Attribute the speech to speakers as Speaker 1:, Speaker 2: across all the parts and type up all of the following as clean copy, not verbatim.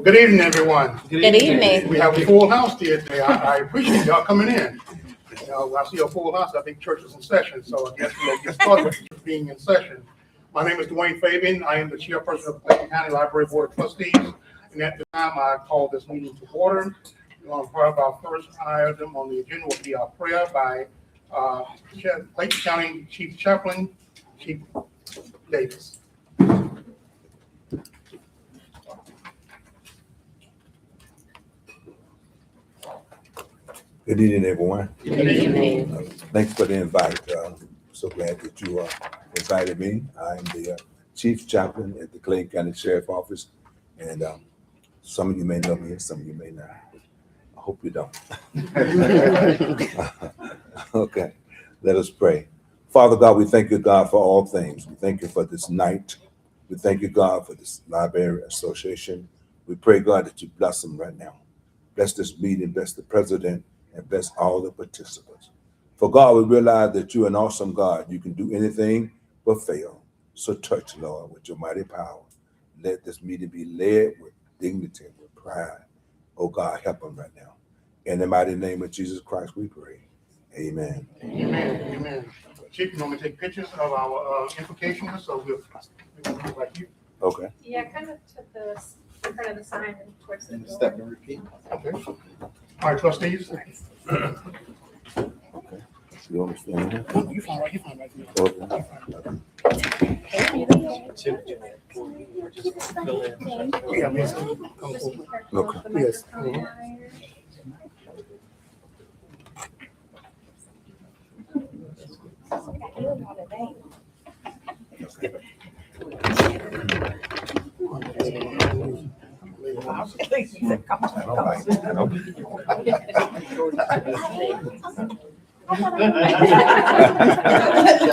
Speaker 1: Good evening, everyone.
Speaker 2: Good evening.
Speaker 1: We have a full house here today. I appreciate y'all coming in. I see a full house. I think church is in session, so I guess we'll get started with being in session. My name is Dwayne Fabian. I am the chairperson of the Clayton County Library Board of Trustees. And at the time, I call this meeting to order. Part of our first item on the agenda will be our prayer by Clayton County Chief Chaplain, Chief Davis.
Speaker 3: Good evening, everyone.
Speaker 2: Good evening.
Speaker 3: Thanks for the invite. So glad that you invited me. I'm the Chief Chaplain at the Clayton County Sheriff Office, and some of you may know me and some of you may not. I hope you don't. Okay, let us pray. Father God, we thank you, God, for all things. We thank you for this night. We thank you, God, for this library association. We pray, God, that you bless them right now. Bless this meeting, bless the president, and bless all the participants. For God, we realize that you're an awesome God. You can do anything but fail. So touch, Lord, with your mighty power. Let this meeting be led with dignity, with pride. Oh God, help them right now. In the mighty name of Jesus Christ, we pray. Amen.
Speaker 1: Amen. Amen. Chief, you want me to take pictures of our implications? So we'll do like you.
Speaker 3: Okay.
Speaker 4: Yeah, kind of to the in front of the sign and towards the door.
Speaker 5: Step and repeat.
Speaker 1: Okay. All right, trustees.
Speaker 3: Okay. You understand that?
Speaker 1: You fine right here.
Speaker 3: Okay.
Speaker 1: Yeah, miss.
Speaker 3: Okay.
Speaker 1: Yes.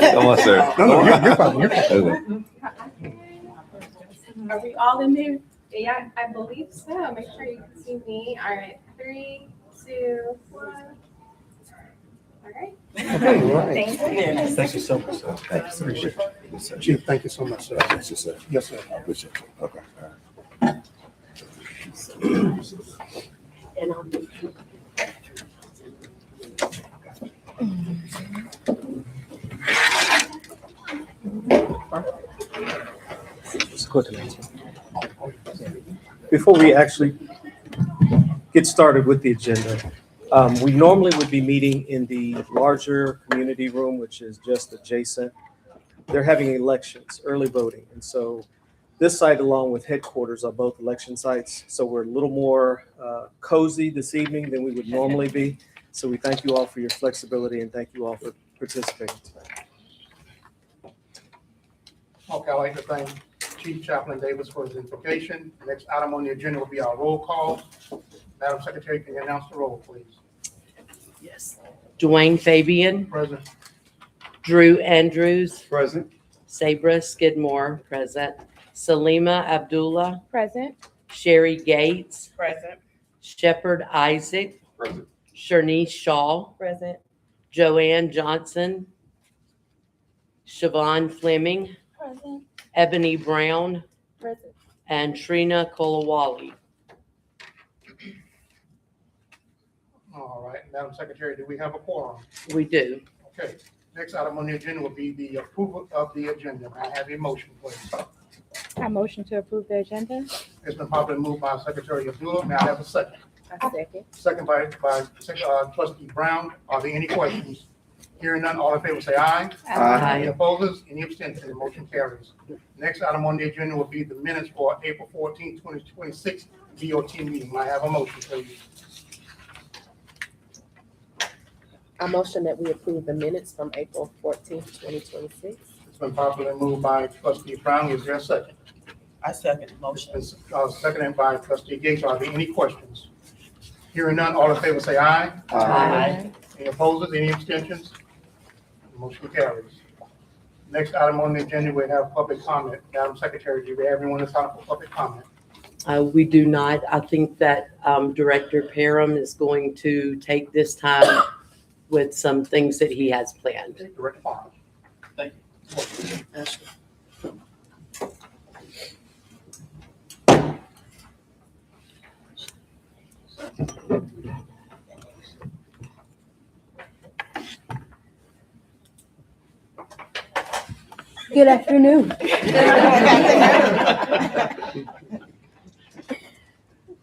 Speaker 3: Come on, sir.
Speaker 1: No, you're fine. You're fine.
Speaker 4: Are we all in there? Yeah, I believe so. Make sure you can see me. All right, 3, 2, 1. All right.
Speaker 5: Thank you so much, sir.
Speaker 3: Thank you, sir. Appreciate it. Yes, sir.
Speaker 1: Chief, thank you so much, sir.
Speaker 3: Thank you, sir.
Speaker 1: Yes, sir.
Speaker 3: I appreciate it. Okay. All right.
Speaker 6: Before we actually get started with the agenda, we normally would be meeting in the larger community room, which is just adjacent. They're having elections, early voting. And so this site, along with headquarters, are both election sites. So we're a little more cozy this evening than we would normally be. So we thank you all for your flexibility and thank you all for participating tonight.
Speaker 1: Okay, I'd like to thank Chief Chaplain Davis for his invocation. Next item on the agenda will be our roll call. Madam Secretary, can you announce the roll, please?
Speaker 2: Yes. Dwayne Fabian,
Speaker 1: Present.
Speaker 2: Drew Andrews,
Speaker 5: Present.
Speaker 2: Sabra Skidmore, present. Salima Abdullah,
Speaker 4: Present.
Speaker 2: Sherry Gates,
Speaker 4: Present.
Speaker 2: Shepherd Isaac,
Speaker 5: Present.
Speaker 2: Shanice Shaw,
Speaker 4: Present.
Speaker 2: Joanne Johnson, Siobhan Fleming,
Speaker 4: Present.
Speaker 2: Ebony Brown,
Speaker 4: Present.
Speaker 2: and Trina Kolawali.
Speaker 1: All right, Madam Secretary, do we have a quorum?
Speaker 2: We do.
Speaker 1: Okay, next item on the agenda will be the approval of the agenda. May I have a motion, please?
Speaker 4: I motion to approve the agenda.
Speaker 1: It's been properly moved by Secretary Abdullah. May I have a second?
Speaker 4: I second.
Speaker 1: Second by Trustee Brown. Are there any questions? Hearing none, all in favor say aye. Any opposers? Any abstentions? The motion carries. Next item on the agenda will be the minutes for April 14, 2026 DOT meeting. May I have a motion, please?
Speaker 7: I motion that we approve the minutes from April 14th, 2026.
Speaker 1: It's been properly moved by Trustee Brown. Is there a second?
Speaker 8: I second the motion.
Speaker 1: It's been seconded by Trustee Gates. Are there any questions? Hearing none, all in favor say aye.
Speaker 2: Aye.
Speaker 1: Any opposers? Any abstentions? The motion carries. Next item on the agenda, we have public comment. Madam Secretary, do we have everyone that's out for public comment?
Speaker 2: We do not. I think that Director Parham is going to take this time with some things that he has planned.
Speaker 1: Director Farmer.
Speaker 8: Thank
Speaker 9: Good afternoon.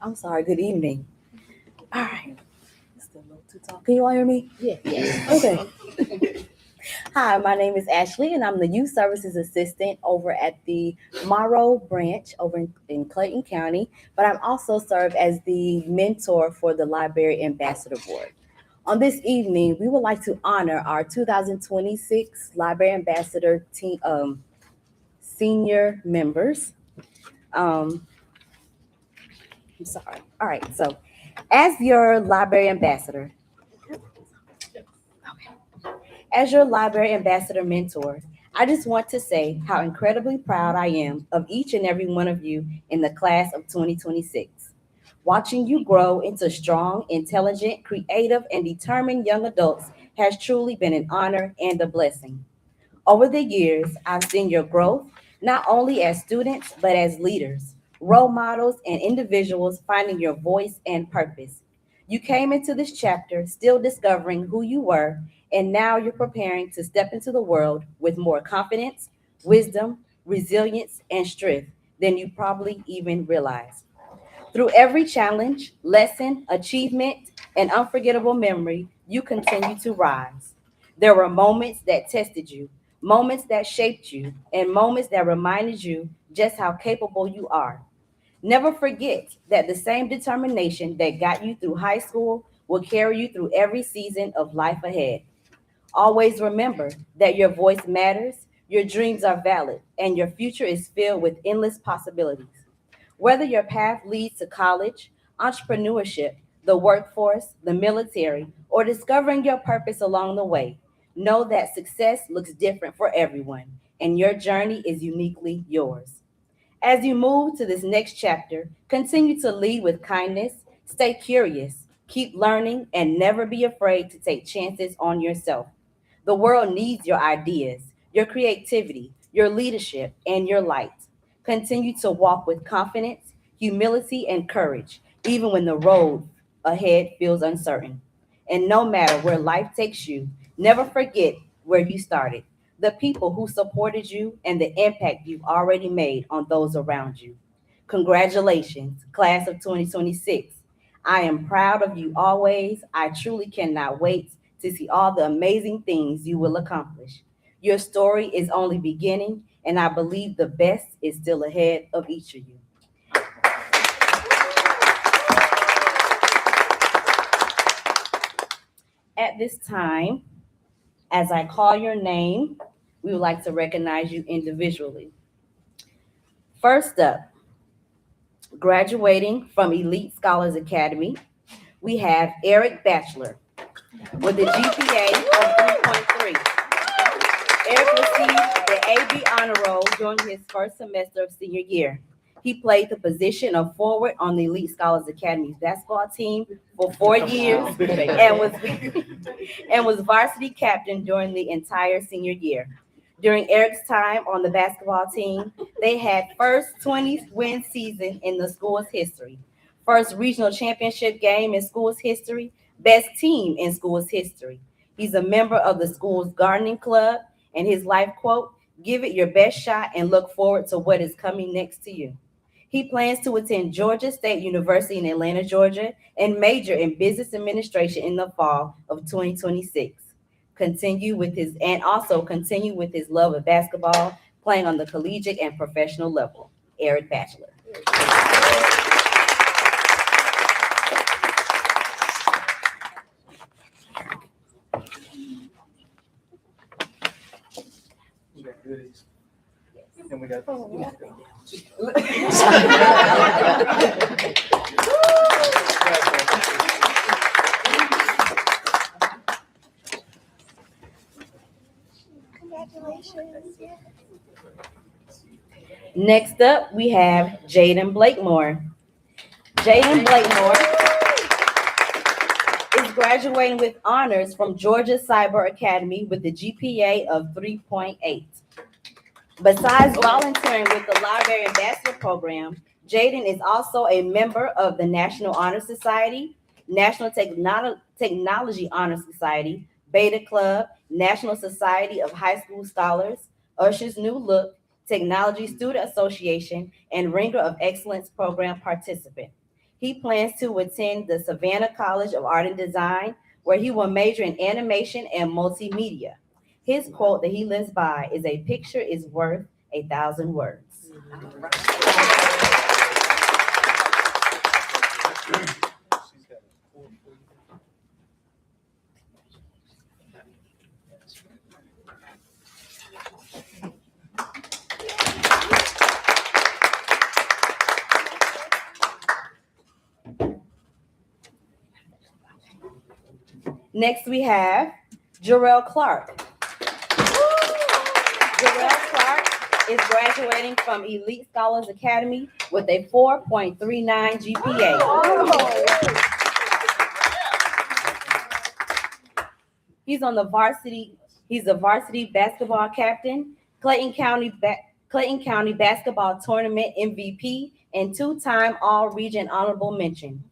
Speaker 9: I'm sorry, good evening. All right. Still a little too tall. Can you all hear me?
Speaker 7: Yeah.
Speaker 9: Okay. Hi, my name is Ashley, and I'm the Youth Services Assistant over at the Morrow branch over in Clayton County, but I'm also serve as the mentor for the Library Ambassador Board. On this evening, we would like to honor our 2026 Library Ambassador team, senior members. I'm sorry. All right, so as your library ambassador, as your library ambassador mentor, I just want to say how incredibly proud I am of each and every one of you in the class of 2026. Watching you grow into strong, intelligent, creative, and determined young adults has truly been an honor and a blessing. Over the years, I've seen your growth, not only as students, but as leaders, role models, and individuals finding your voice and purpose. You came into this chapter still discovering who you were, and now you're preparing to step into the world with more confidence, wisdom, resilience, and strength than you probably even realized. Through every challenge, lesson, achievement, and unforgettable memory, you continue to rise. There were moments that tested you, moments that shaped you, and moments that reminded you just how capable you are. Never forget that the same determination that got you through high school will carry you through every season of life ahead. Always remember that your voice matters, your dreams are valid, and your future is filled with endless possibilities. Whether your path leads to college, entrepreneurship, the workforce, the military, or discovering your purpose along the way, know that success looks different for everyone, and your journey is uniquely yours. As you move to this next chapter, continue to lead with kindness, stay curious, keep learning, and never be afraid to take chances on yourself. The world needs your ideas, your creativity, your leadership, and your light. Continue to walk with confidence, humility, and courage, even when the road ahead feels uncertain. And no matter where life takes you, never forget where you started, the people who supported you, and the impact you've already made on those around you. Congratulations, class of 2026. I am proud of you always. I truly cannot wait to see all the amazing things you will accomplish. Your story is only beginning, and I believe the best is still ahead of each of you. At this time, as I call your name, we would like to recognize you individually. First up, graduating from Elite Scholars Academy, we have Eric Batchelor with a GPA of 3.3. Eric received the AB Honor Roll during his first semester of senior year. He played the position of forward on the Elite Scholars Academy's basketball team for 4 years and was varsity captain during the entire senior year. During Eric's time on the basketball team, they had first 20-win season in the school's history, first regional championship game in school's history, best team in school's history. He's a member of the school's gardening club, and his life quote, "Give it your best shot and look forward to what is coming next to you." He plans to attend Georgia State University in Atlanta, Georgia, and major in business administration in the fall of 2026. Continue with his love of basketball, playing on the collegiate and professional level. Eric Batchelor.
Speaker 5: And we got.
Speaker 4: Congratulations.
Speaker 9: Next up, we have Jaden Blakemore. Jaden Blakemore is graduating with honors from Georgia Cyber Academy with a GPA of 3.8. Besides volunteering with the Library Ambassador Program, Jaden is also a member of the National Honor Society, National Technology Honor Society, Beta Club, National Society of High School Scholars, Usher's New Look, Technology Student Association, and Ringer of Excellence Program participant. He plans to attend the Savannah College of Art and Design, where he will major in animation and multimedia. His quote that he lives by is, "A picture is worth 1,000 words." Next, we have Jarrell Clark. Jarrell Clark is graduating from Elite Scholars Academy with a 4.39 GPA. He's a varsity basketball captain, Clayton County basketball tournament MVP, and two-time All-Region honorable mention.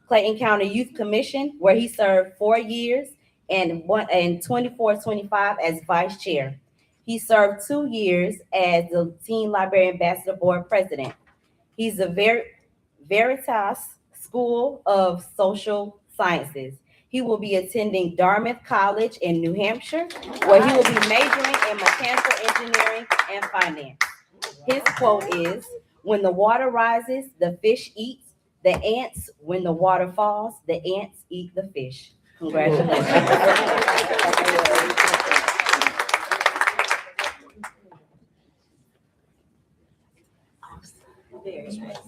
Speaker 9: Clayton County Youth Commission, where he served 4 years and 24-25 as vice chair. He served 2 years as the Teen Library Ambassador Board President. He's a Veritas School of Social Sciences. He will be attending Dartmouth College in New Hampshire, where he will be majoring in mechanical engineering and finance. His quote is, "When the water rises, the fish eats. The ants, when the water falls, the ants eat the fish." Congratulations. Very nice.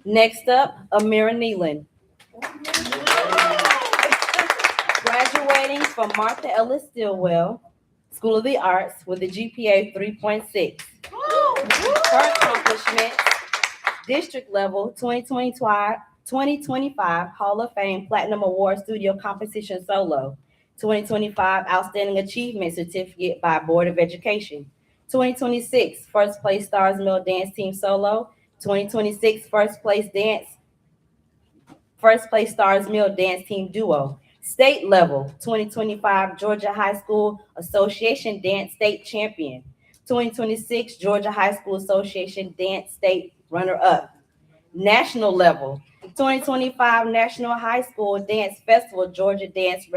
Speaker 9: Next up, Amira Nealon. Graduating from Martha Ellis Stillwell School of the Arts with a GPA 3.6. Her accomplishments: district level 2025 Hall of Fame Platinum Award Studio Composition Solo, 2025 Outstanding Achievement Certificate by Board of Education, 2026 First Place Stars Mill Dance Team Solo, 2026 First Place Stars Mill Dance Team Duo. State level 2025 Georgia High School Association Dance State Champion, 2026 Georgia High School Association Dance State Runner-Up. National level 2025 National High School Dance Festival Georgia Dance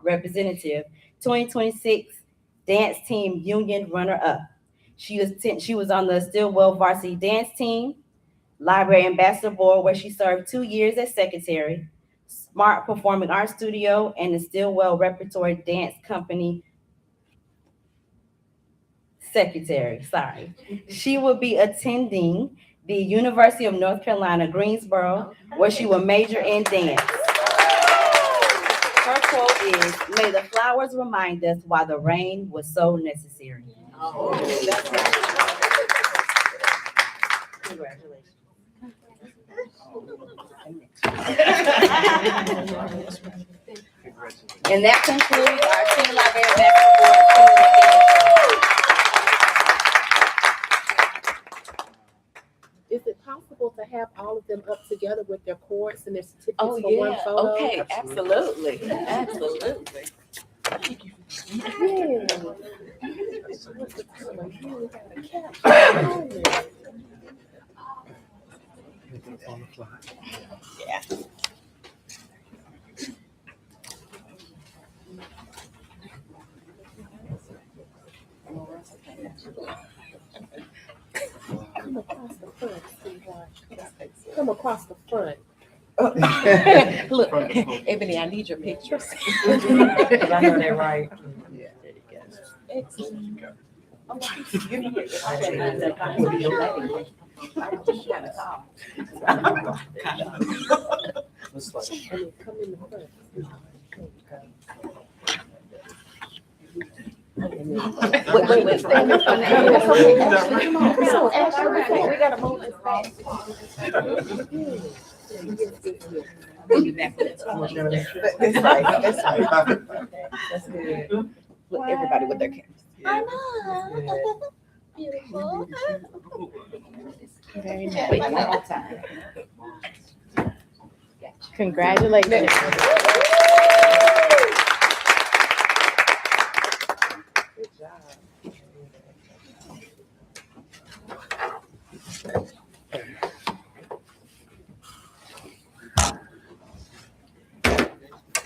Speaker 9: Representative, 2026 Dance Team Union Runner-Up. She was on the Stillwell Varsity Dance Team, Library Ambassador Board, where she served 2 years as secretary, Smart Performing Arts Studio, and the Stillwell Repertory Dance Company secretary. She will be attending the University of North Carolina, Greensboro, where she will major in dance. Her quote is, "May the flowers remind us why the rain was so necessary." Congratulations. And that concludes our Teen Library Basketball.
Speaker 7: Is it possible to have all of them up together with their cords and their certificates
Speaker 8: Oh,
Speaker 7: for one
Speaker 8: yeah,
Speaker 7: photo?
Speaker 8: okay, absolutely, absolutely.
Speaker 5: On the fly.
Speaker 8: Yeah.
Speaker 7: Come across the front, sweetheart. Come across the front.
Speaker 8: Look, Ebony, I need your pictures.
Speaker 2: I know they're right.
Speaker 8: Yeah, there you go.
Speaker 7: Excellent.
Speaker 5: Looks like
Speaker 7: Come in the front.
Speaker 8: Wait, stand in front of
Speaker 7: So, Ashley, we gotta move this back.
Speaker 8: That's right, that's right. That's good. Look, everybody with their cameras.
Speaker 9: I know. Beautiful.
Speaker 8: Very nice. Wait, one more time. Gotcha. Congratulations. Good job.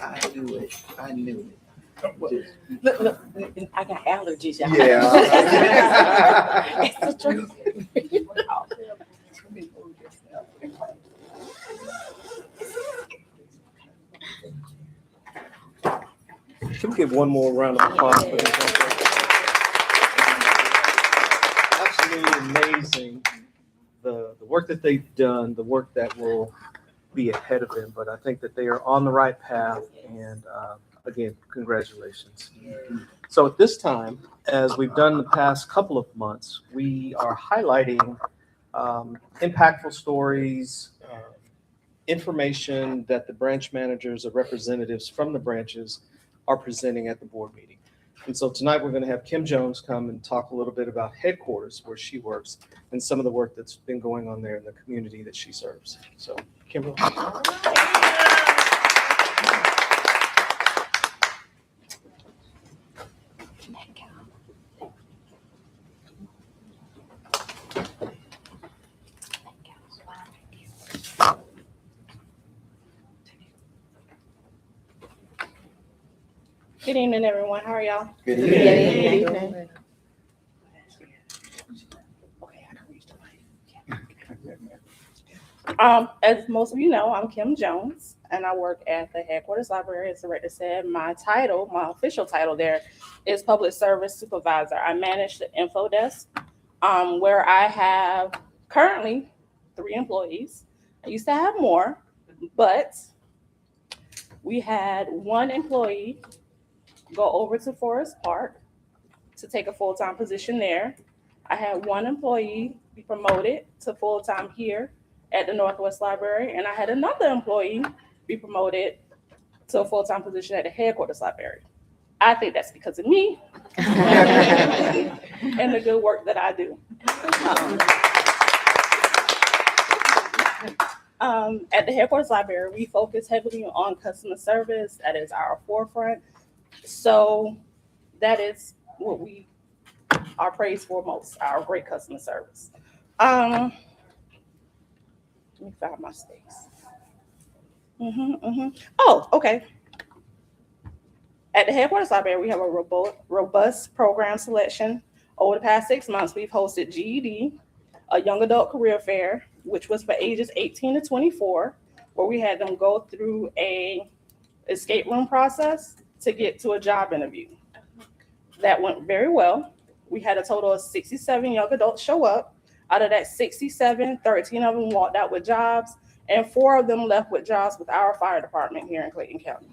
Speaker 5: I knew it. I knew it.
Speaker 8: Look, I got allergies, y'all.
Speaker 5: Yeah.
Speaker 8: It's the truth.
Speaker 6: Can we give one more round of applause for this? Absolutely amazing. The work that they've done, the work that will be ahead of them, but I think that they are on the right path. And again, congratulations. So at this time, as we've done the past couple of months, we are highlighting impactful stories, information that the branch managers or representatives from the branches are presenting at the board meeting. And so tonight we're going to have Kim Jones come and talk a little bit about headquarters, where she works, and some of the work that's been going on there in the community that she serves. So, Kimberly.
Speaker 10: Good evening, everyone. How are y'all?
Speaker 5: Good
Speaker 8: Good
Speaker 5: evening.
Speaker 8: evening.
Speaker 10: As most of you know, I'm Kim Jones, and I work at the headquarters library. As the director said, my title, my official title there is Public Service Supervisor. I manage the info desk, where I have currently 3 employees. I used to have more, but we had 1 employee go over to Forest Park to take a full-time position there. I had 1 employee be promoted to full-time here at the Northwest Library, and I had another employee be promoted to a full-time position at the headquarters library. I think that's because of me and the good work that I do. At the headquarters library, we focus heavily on customer service. That is our forefront. So that is what we are praised for most, our great customer service. Let me find my space. Oh, okay. At the headquarters library, we have a robust program selection. Over the past 6 months, we've hosted GED, a young adult career fair, which was for ages 18 to 24, where we had them go through a escape room process to get to a job interview. That went very well. We had a total of 67 young adults show up. Out of that 67, 13 of them walked out with jobs, and 4 of them left with jobs with our fire department here in Clayton County.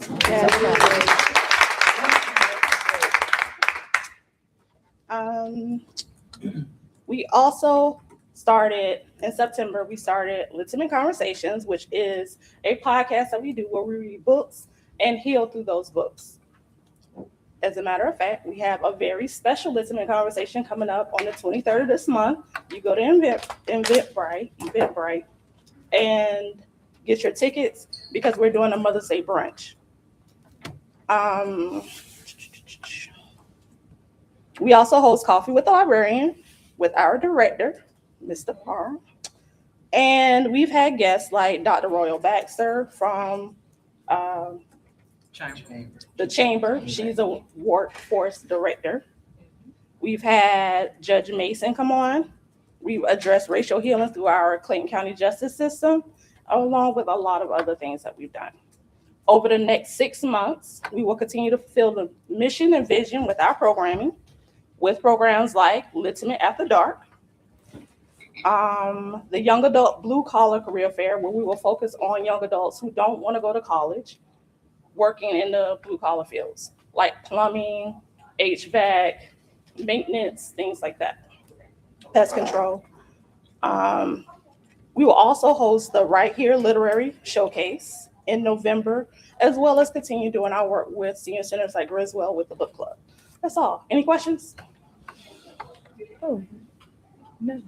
Speaker 10: We also started, in September, we started Legitimate Conversations, which is a podcast that we do where we read books and heal through those books. As a matter of fact, we have a very special Legitimate Conversation coming up on the 23rd of this month. You go to Eventbrite, and get your tickets because we're doing a Mother's Day brunch. We also host Coffee with the Librarian with our director, Mr. Parr. And we've had guests like Dr. Royal Baxter from the Chamber. She's a workforce director. We've had Judge Mason come on. We've addressed racial healing through our Clayton County justice system, along with a lot of other things that we've done. Over the next 6 months, we will continue to fulfill the mission and vision with our programming, with programs like Legitimate After Dark, the Young Adult Blue Collar Career Fair, where we will focus on young adults who don't want to go to college, working in the blue collar fields, like plumbing, HVAC, maintenance, things like that, pest control. We will also host the Right Here Literary Showcase in November, as well as continue doing our work with senior centers like Griswold with the book club. That's all. Any questions?
Speaker 8: Oh, no.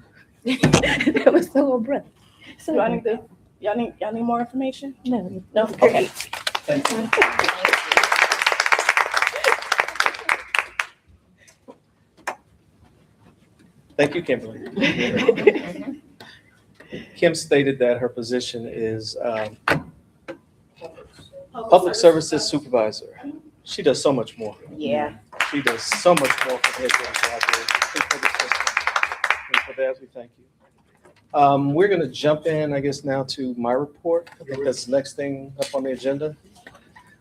Speaker 8: That was so abrupt.
Speaker 10: Do I need to Y'all need more information?
Speaker 8: No.
Speaker 10: No? Okay.
Speaker 6: Thank you. Thank you, Kimberly. Kim stated that her position is Public Services Supervisor. She does so much more.
Speaker 8: Yeah.
Speaker 6: She does so much more for the Headquarters Library and for the system. And for that, we thank you. We're going to jump in, I guess, now to my report. I think that's the next thing up on the agenda.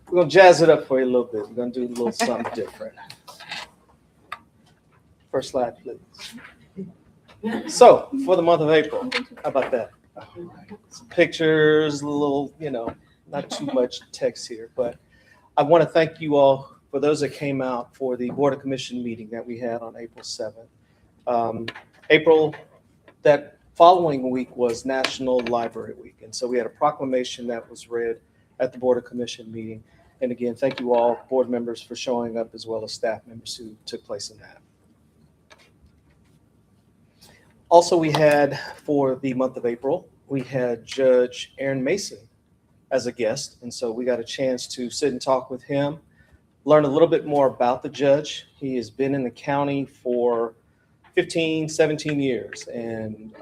Speaker 6: We're going to jazz it up for you a little bit. We're going to do a little something different. First slide, please. So, for the month of April, how about that? Some pictures, a little, not too much text here, but I want to thank you all for those that came out for the Board of Commission meeting that we had on April 7th. April, that following week was National Library Week, and so we had a proclamation that was read at the Board of Commission meeting. And again, thank you all board members for showing up, as well as staff members who took place in that. Also, we had, for the month of April, we had Judge Aaron Mason as a guest. And so we got a chance to sit and talk with him, learn a little bit more about the judge. He has been in the county for 15, 17 years and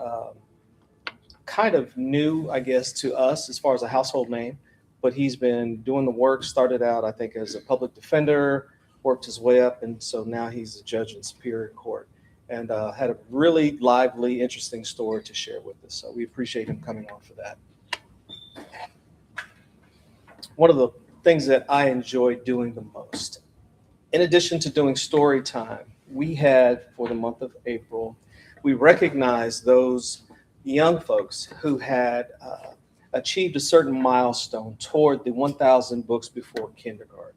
Speaker 6: kind of new, I guess, to us as far as a household name. But he's been doing the work, started out, I think, as a public defender, worked his way up. And so now he's a judge in Superior Court. And had a really lively, interesting story to share with us. So we appreciate him coming on for that. One of the things that I enjoyed doing the most, in addition to doing story time, we had, for the month of April, we recognized those young folks who had achieved a certain milestone toward the 1,000 books before kindergarten.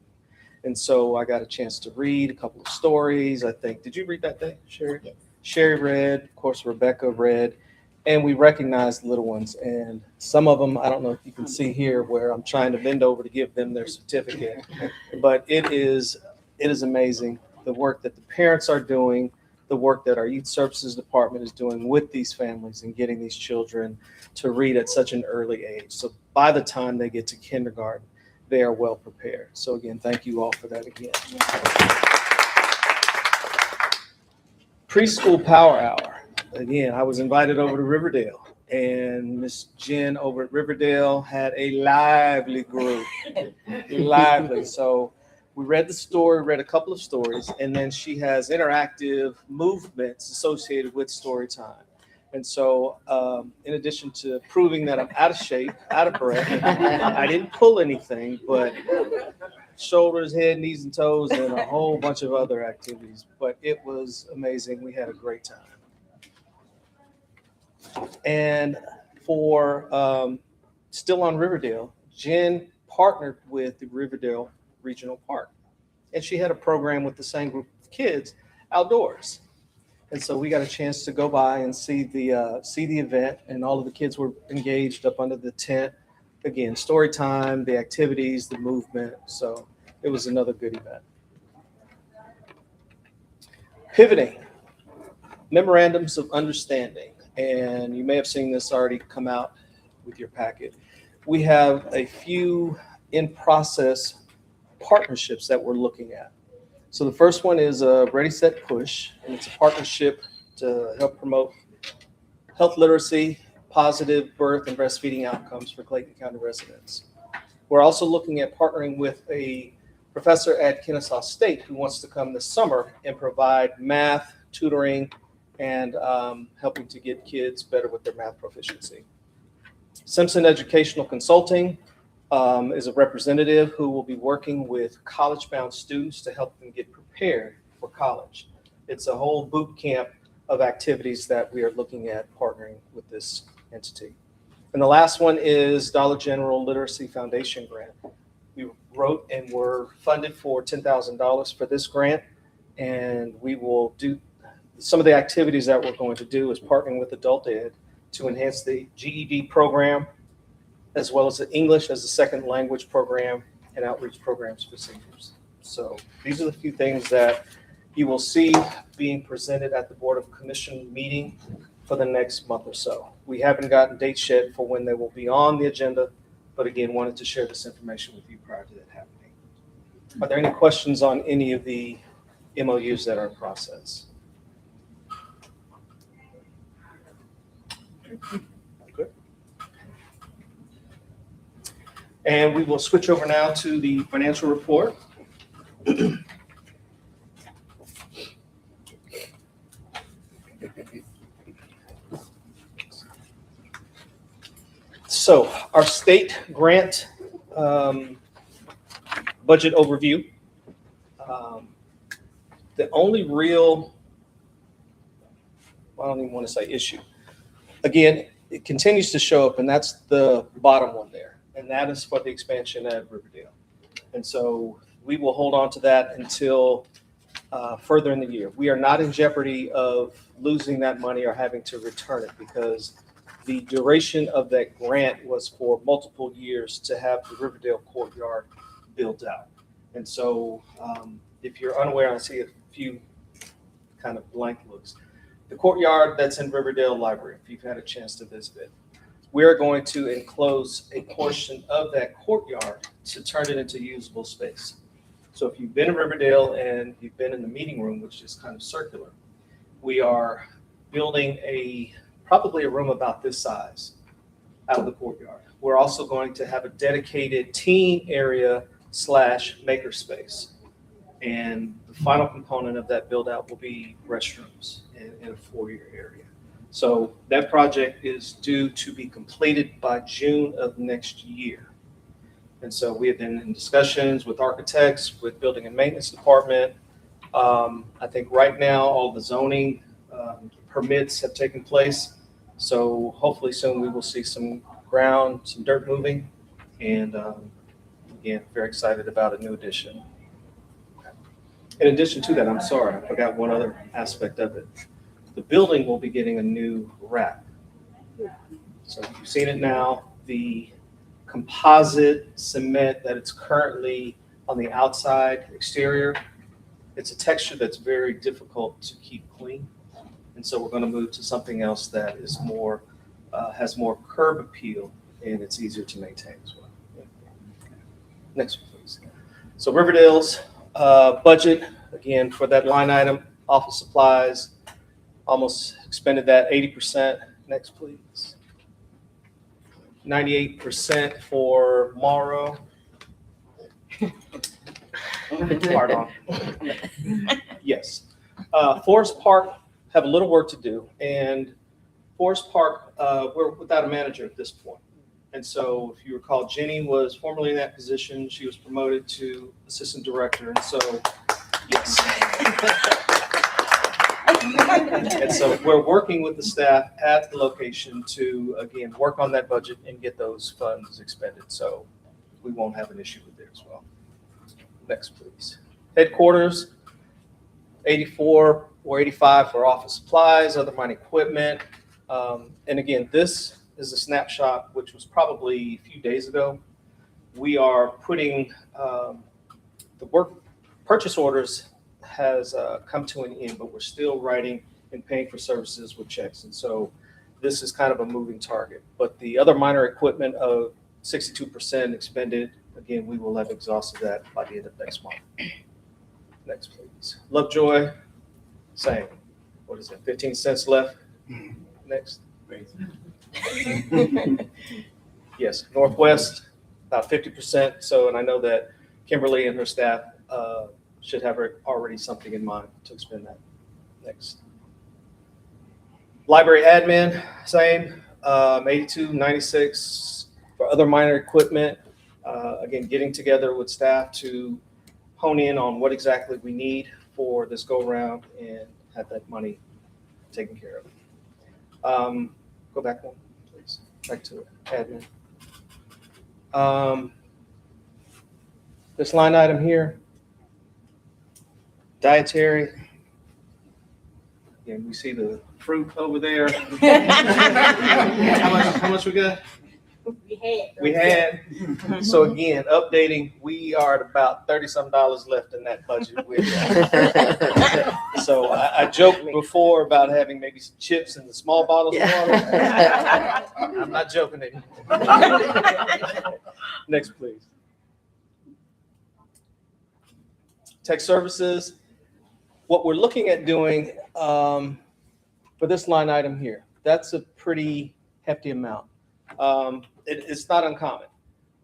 Speaker 6: And so I got a chance to read a couple of stories. I think, did you read that day, Sherry?
Speaker 8: Yes.
Speaker 6: Sherry read, of course, Rebecca read, and we recognized little ones. And some of them, I don't know if you can see here where I'm trying to bend over to give them their certificate, but it is amazing the work that the parents are doing, the work that our Youth Services Department is doing with these families and getting these children to read at such an early age. So by the time they get to kindergarten, they are well prepared. So again, thank you all for that again. Preschool Power Hour. Again, I was invited over to Riverdale, and Miss Jen over at Riverdale had a lively group. Lively. So we read the story, read a couple of stories, and then she has interactive movements associated with story time. And so in addition to proving that I'm out of shape, out of breath, I didn't pull anything, but shoulders, head, knees, and toes, and a whole bunch of other activities. But it was amazing. We had a great time. And for still on Riverdale, Jen partnered with the Riverdale Regional Park. And she had a program with the same group of kids outdoors. And so we got a chance to go by and see the event, and all of the kids were engaged up under the tent. Again, story time, the activities, the movement. So it was another good event. Pivoting, memorandums of understanding. And you may have seen this already come out with your packet. We have a few in-process partnerships that we're looking at. So the first one is a Ready, Set, Push, and it's a partnership to help promote health literacy, positive birth and breastfeeding outcomes for Clayton County residents. We're also looking at partnering with a professor at Kennesaw State who wants to come this summer and provide math, tutoring, and helping to get kids better with their math proficiency. Simpson Educational Consulting is a representative who will be working with college-bound students to help them get prepared for college. It's a whole boot camp of activities that we are looking at partnering with this entity. And the last one is Dollar General Literacy Foundation grant. We wrote and were funded for $10,000 for this grant, and we will do some of the activities that we're going to do is partnering with Adult Ed to enhance the GED program, as well as the English as a second language program and outreach programs for seniors. So these are the few things that you will see being presented at the Board of Commission meeting for the next month or so. We haven't gotten dates yet for when they will be on the agenda, but again, wanted to share this information with you prior to that happening. Are there any questions on any of the MOUs that are in process? Good. And we will switch over now to the financial report. So our state grant budget overview. The only real, I don't even want to say issue. Again, it continues to show up, and that's the bottom one there, and that is for the expansion at Riverdale. And so we will hold on to that until further in the year. We are not in jeopardy of losing that money or having to return it, because the duration of that grant was for multiple years to have the Riverdale courtyard built out. And so if you're unaware, I see a few kind of blank looks. The courtyard that's in Riverdale Library, if you've had a chance to visit it, we're going to enclose a portion of that courtyard to turn it into usable space. So if you've been in Riverdale and you've been in the meeting room, which is kind of circular, we are building probably a room about this size out of the courtyard. We're also going to have a dedicated teen area / makerspace. And the final component of that build out will be restrooms in a foyer area. So that project is due to be completed by June of next year. And so we have been in discussions with architects, with building and maintenance department. I think right now all the zoning permits have taken place. So hopefully soon we will see some dirt moving. And again, very excited about a new addition. In addition to that, I'm sorry, I forgot one other aspect of it. The building will be getting a new wrap. So you've seen it now, the composite cement that it's currently on the outside exterior, it's a texture that's very difficult to keep clean. And so we're going to move to something else that is more, has more curb appeal, and it's easier to maintain as well. Next one, please. So Riverdale's budget, again, for that line item, office supplies, almost expended that 80%. Next, please. 98% for Morrow. Pardon. Yes. Forest Park have a little work to do, and Forest Park, we're without a manager at this point. And so if you recall, Jenny was formerly in that position. She was promoted to assistant director. And so, yes. And so we're working with the staff at the location to, again, work on that budget and get those funds expended. So we won't have an issue with there as well. Next, please. Headquarters, 84 or 85 for office supplies, other minor equipment. And again, this is a snapshot, which was probably a few days ago. We are putting the work purchase orders has come to an end, but we're still writing and paying for services with checks. And so this is kind of a moving target. But the other minor equipment of 62% expended, again, we will have exhausted that by the end of next month. Next, please. Lovejoy, same. What is it, 15 cents left? Next. Yes, Northwest, about 50%. So, and I know that Kimberly and her staff should have already something in mind to expend that. Next. Library admin, same, 82, 96 for other minor equipment. Again, getting together with staff to hone in on what exactly we need for this go around and have that money taken care of. Go back one, please. Back to admin. This line item here, dietary. Again, we see the fruit over there. How much we got? We had. So again, updating, we are at about $30-some left in that budget. So I I joked before about having maybe some chips in the small bottles of water. I'm not joking anymore. Next, please. Tech services. What we're looking at doing for this line item here, that's a pretty hefty amount. It's not uncommon.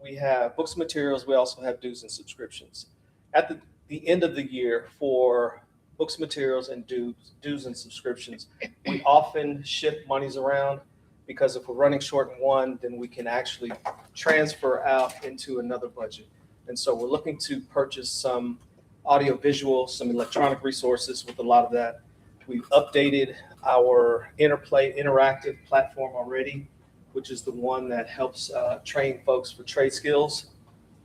Speaker 6: We have books and materials. We also have dues and subscriptions. At the end of the year for books and materials and dues and subscriptions, we often shift monies around because if we're running short in one, then we can actually transfer out into another budget. And so we're looking to purchase some audio visual, some electronic resources with a lot of that. We've updated our Interplay interactive platform already, which is the one that helps train folks for trade skills.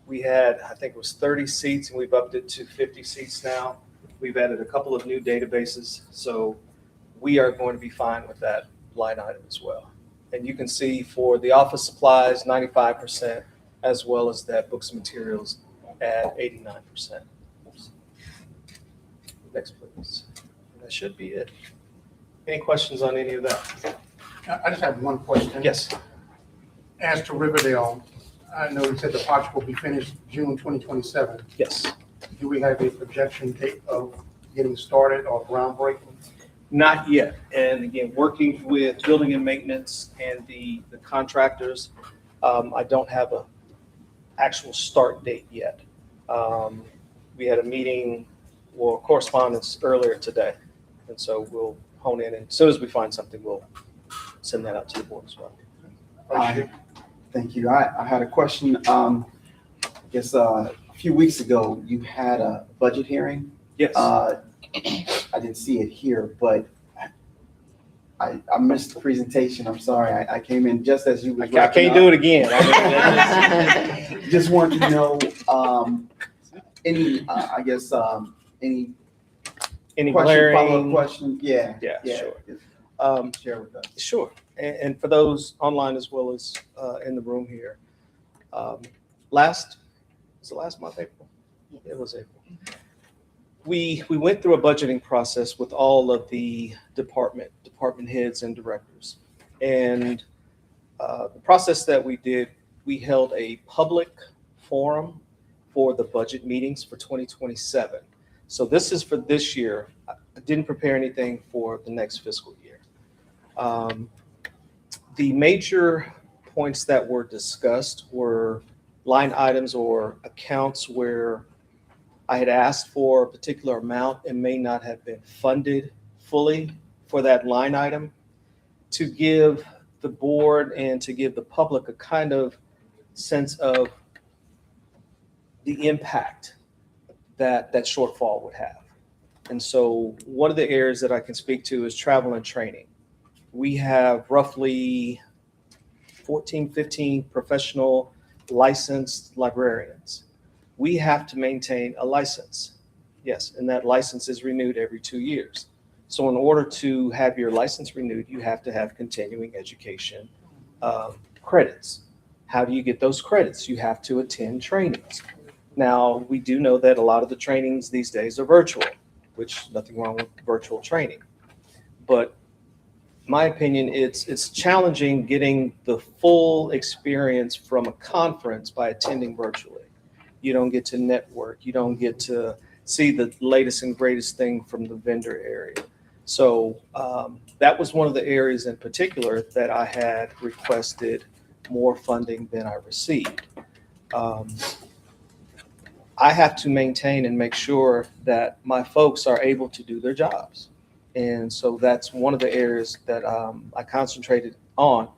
Speaker 6: We had, I think it was 30 seats, and we've upped it to 50 seats now. We've added a couple of new databases, so we are going to be fine with that line item as well. And you can see for the office supplies, 95%, as well as that books and materials at 89%. Next, please. That should be it. Any questions on any of that?
Speaker 1: I just have one question.
Speaker 6: Yes.
Speaker 1: As to Riverdale, I know you said the project will be finished June 2027.
Speaker 6: Yes.
Speaker 1: Do we have a projection date of getting started or groundbreaking?
Speaker 6: Not yet. And again, working with building and maintenance and the contractors, I don't have an actual start date yet. We had a meeting or correspondence earlier today. And so we'll hone in. And as soon as we find something, we'll send that out to the board as well.
Speaker 5: Thank you. I had a question. I guess a few weeks ago, you had a budget hearing.
Speaker 6: Yes.
Speaker 5: I didn't see it here, but I missed the presentation. I'm sorry. I came in just as you were.
Speaker 6: I can't do it again. I mean,
Speaker 5: Just wanted to know any,
Speaker 6: any
Speaker 5: question, follow-up
Speaker 6: glaring
Speaker 5: question? Yeah,
Speaker 6: sure.
Speaker 5: Share with us.
Speaker 6: Sure. And for those online as well as in the room here, was it last month, April? It was April. We went through a budgeting process with all of the department heads and directors. And the process that we did, we held a public forum for the budget meetings for 2027. So this is for this year. I didn't prepare anything for the next fiscal year. The major points that were discussed were line items or accounts where I had asked for a particular amount and may not have been funded fully for that line item, to give the board and to give the public a kind of sense of the impact that that shortfall would have. And so one of the areas that I can speak to is travel and training. We have roughly 14, 15 professional licensed librarians. We have to maintain a license. Yes, and that license is renewed every 2 years. So in order to have your license renewed, you have to have continuing education credits. How do you get those credits? You have to attend trainings. Now, we do know that a lot of the trainings these days are virtual, which nothing wrong with virtual training. But my opinion, it's challenging getting the full experience from a conference by attending virtually. You don't get to network. You don't get to see the latest and greatest thing from the vendor area. So that was one of the areas in particular that I had requested more funding than I received. I have to maintain and make sure that my folks are able to do their jobs. And so that's one of the areas that I concentrated on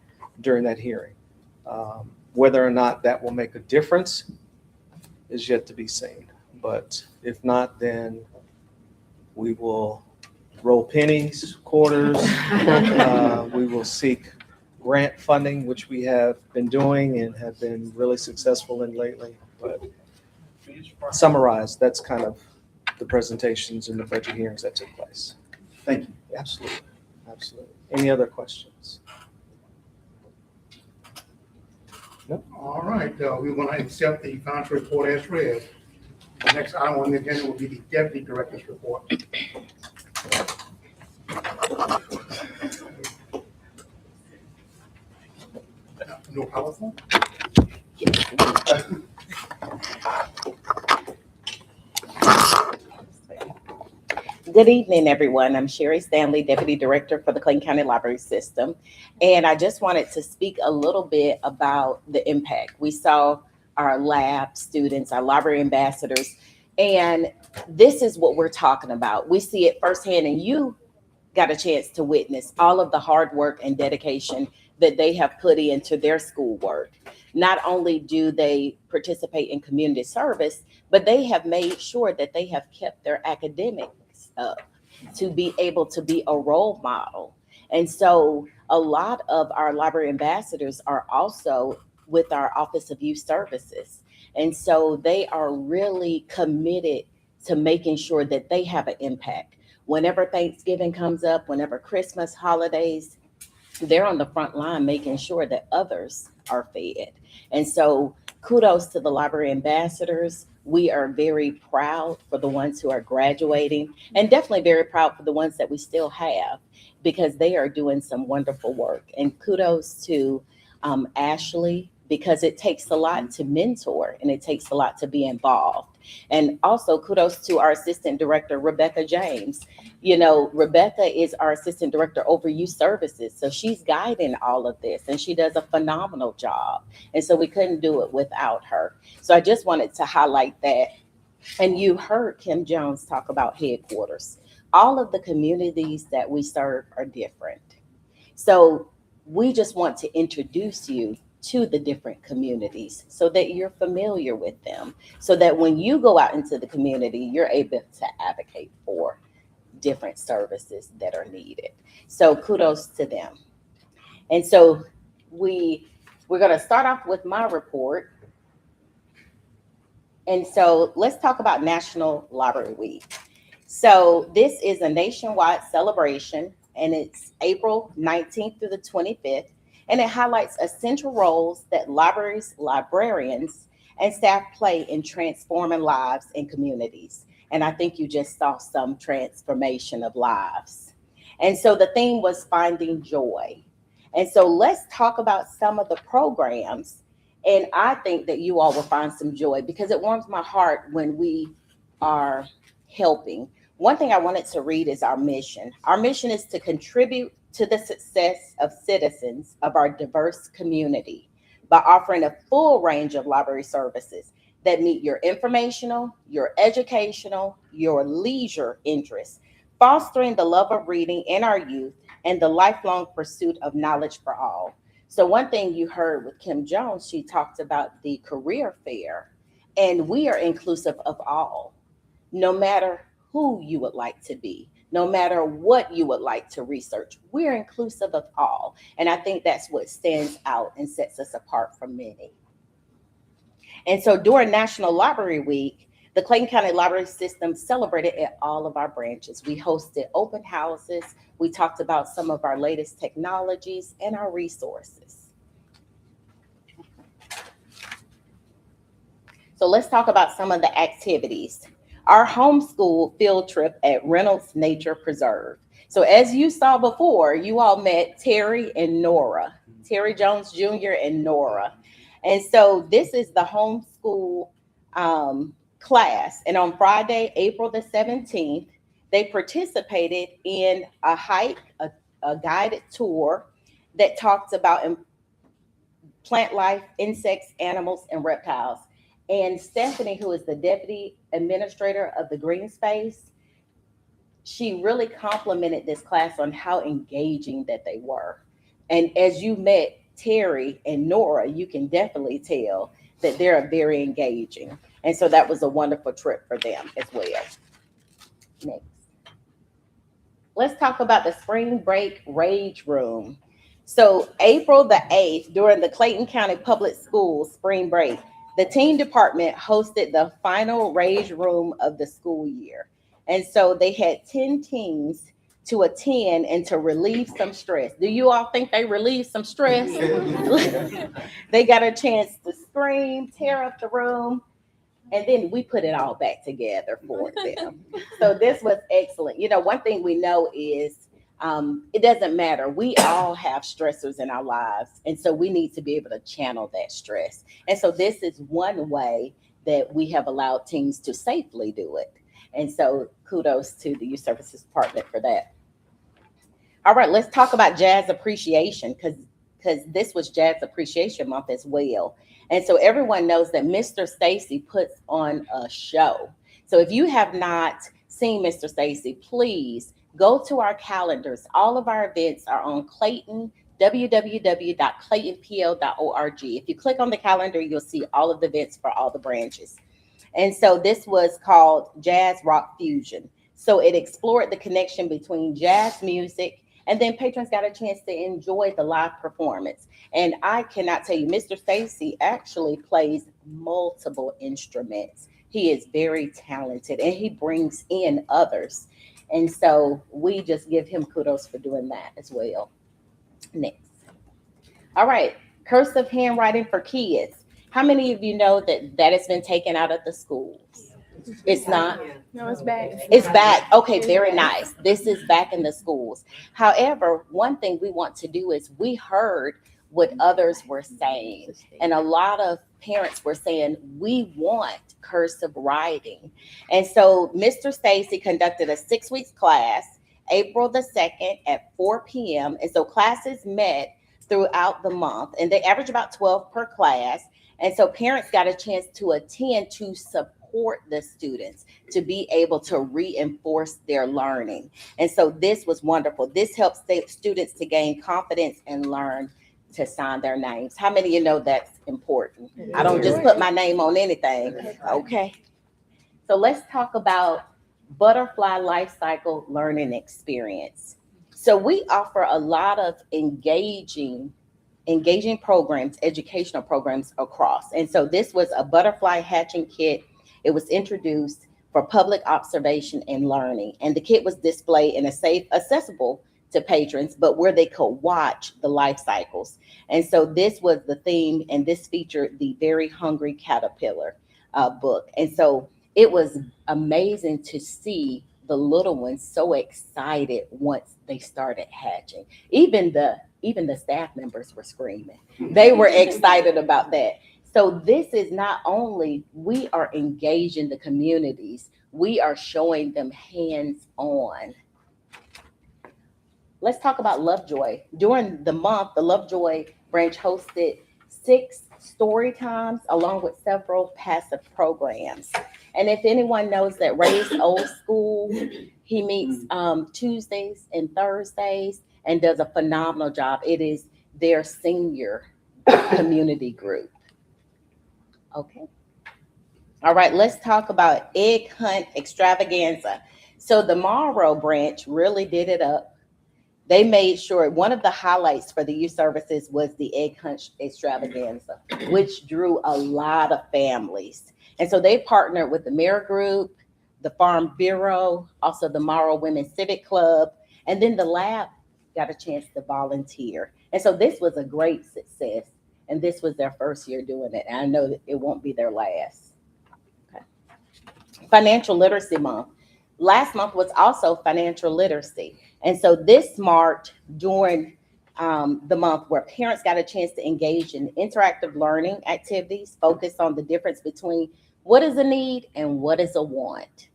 Speaker 6: during that hearing. Whether or not that will make a difference is yet to be seen. But if not, then we will roll pennies, quarters. We will seek grant funding, which we have been doing and have been really successful in lately. But summarized, that's kind of the presentations and the budget hearings that took place.
Speaker 5: Thank you.
Speaker 6: Absolutely. Absolutely. Any other questions? No?
Speaker 1: All right, we want to accept the financial report as read. The next item on the agenda will be the deputy director's report. No powerful?
Speaker 8: Good evening, everyone. I'm Sherry Stanley, Deputy Director for the Clayton County Library System. And I just wanted to speak a little bit about the impact. We saw our lab students, our library ambassadors, and this is what we're talking about. We see it firsthand, and you got a chance to witness all of the hard work and dedication that they have put into their schoolwork. Not only do they participate in community service, but they have made sure that they have kept their academics up to be able to be a role model. And so a lot of our library ambassadors are also with our Office of Youth Services. And so they are really committed to making sure that they have an impact. Whenever Thanksgiving comes up, whenever Christmas, holidays, they're on the front line making sure that others are fed. And so kudos to the library ambassadors. We are very proud for the ones who are graduating, and definitely very proud for the ones that we still have, because they are doing some wonderful work. And kudos to Ashley, because it takes a lot to mentor and it takes a lot to be involved. And also kudos to our Assistant Director, Rebecca James. You know, Rebecca is our Assistant Director over Youth Services. So she's guiding all of this, and she does a phenomenal job. And so we couldn't do it without her. So I just wanted to highlight that. And you heard Kim Jones talk about headquarters. All of the communities that we serve are different. So we just want to introduce you to the different communities so that you're familiar with them, so that when you go out into the community, you're able to advocate for different services that are needed. So kudos to them. And so we're going to start off with my report. And so let's talk about National Library Week. So this is a nationwide celebration, and it's April 19th through the 25th. And it highlights essential roles that libraries, librarians, and staff play in transforming lives and communities. And I think you just saw some transformation of lives. And so the theme was finding joy. And so let's talk about some of the programs. And I think that you all will find some joy, because it warms my heart when we are helping. One thing I wanted to read is our mission. Our mission is to contribute to the success of citizens of our diverse community by offering a full range of library services that meet your informational, your educational, your leisure interests, fostering the love of reading in our youth and the lifelong pursuit of knowledge for all. So one thing you heard with Kim Jones, she talked about the career fair, and we are inclusive of all, no matter who you would like to be. No matter what you would like to research, we're inclusive of all. And I think that's what stands out and sets us apart from many. And so during National Library Week, the Clayton County Library System celebrated at all of our branches. We hosted open houses. We talked about some of our latest technologies and our resources. So let's talk about some of the activities. Our homeschool field trip at Reynolds Nature Preserve. So as you saw before, you all met Terry and Nora, Terry Jones Jr. and Nora. And so this is the homeschool class. And on Friday, April the 17th, they participated in a hike, a guided tour that talks about plant life, insects, animals, and reptiles. And Stephanie, who is the deputy administrator of the green space, she really complimented this class on how engaging that they were. And as you met Terry and Nora, you can definitely tell that they're very engaging. And so that was a wonderful trip for them as well. Next. Let's talk about the spring break rage room. So April the 8th, during the Clayton County Public Schools spring break, the teen department hosted the final rage room of the school year. And so they had 10 teens to attend and to relieve some stress. Do you all think they relieved some stress? They got a chance to scream, tear up the room, and then we put it all back together for them. So this was excellent. You know, one thing we know is It doesn't matter. We all have stressors in our lives. And so we need to be able to channel that stress. And so this is one way that we have allowed teams to safely do it. And so kudos to the Youth Services Department for that. All right, let's talk about Jazz Appreciation because this was Jazz Appreciation Month as well. And so everyone knows that Mr. Stacy puts on a show. So if you have not seen Mr. Stacy, please go to our calendars. All of our events are on Clayton, www.claytonpl.org. If you click on the calendar, you'll see all of the events for all the branches. And so this was called Jazz Rock Fusion. So it explored the connection between jazz music, and then patrons got a chance to enjoy the live performance. And I cannot tell you, Mr. Stacy actually plays multiple instruments. He is very talented and he brings in others. And so we just give him kudos for doing that as well. Next. All right, cursive handwriting for kids. How many of you know that has been taken out of the schools? It's not?
Speaker 10: No, it's back.
Speaker 8: It's back. Okay, very nice. This is back in the schools. However, one thing we want to do is we heard what others were saying. And a lot of parents were saying, we want cursive writing. And so Mr. Stacy conducted a 6-week class, April the 2nd at 4 p.m. And so classes met throughout the month and they average about 12 per class. And so parents got a chance to attend to support the students to be able to reinforce their learning. And so this was wonderful. This helps students to gain confidence and learn to sign their names. How many of you know that's important? I don't just put my name on anything. Okay. So let's talk about butterfly life cycle learning experience. So we offer a lot of engaging programs, educational programs across. And so this was a butterfly hatching kit. It was introduced for public observation and learning. And the kit was displayed in a safe, accessible to patrons, but where they could watch the life cycles. And so this was the theme, and this featured the Very Hungry Caterpillar book. And so it was amazing to see the little ones so excited once they started hatching. Even the staff members were screaming. They were excited about that. So this is not only we are engaging the communities, we are showing them hands-on. Let's talk about Lovejoy. During the month, the Lovejoy branch hosted 6 story times along with several passive programs. And if anyone knows that Ray's Old School, he meets Tuesdays and Thursdays and does a phenomenal job. It is their senior community group. Okay. All right, let's talk about Egg Hunt Extravaganza. So the Morrow branch really did it up. They made sure one of the highlights for the youth services was the Egg Hunt Extravaganza, which drew a lot of families. And so they partnered with the Mayor Group, the Farm Bureau, also the Morrow Women's Civic Club, and then the lab got a chance to volunteer. And so this was a great success. And this was their first year doing it. And I know that it won't be their last. Okay. Financial Literacy Month. Last month was also financial literacy. And so this marked during the month where parents got a chance to engage in interactive learning activities, focused on the difference between what is a need and what is a want.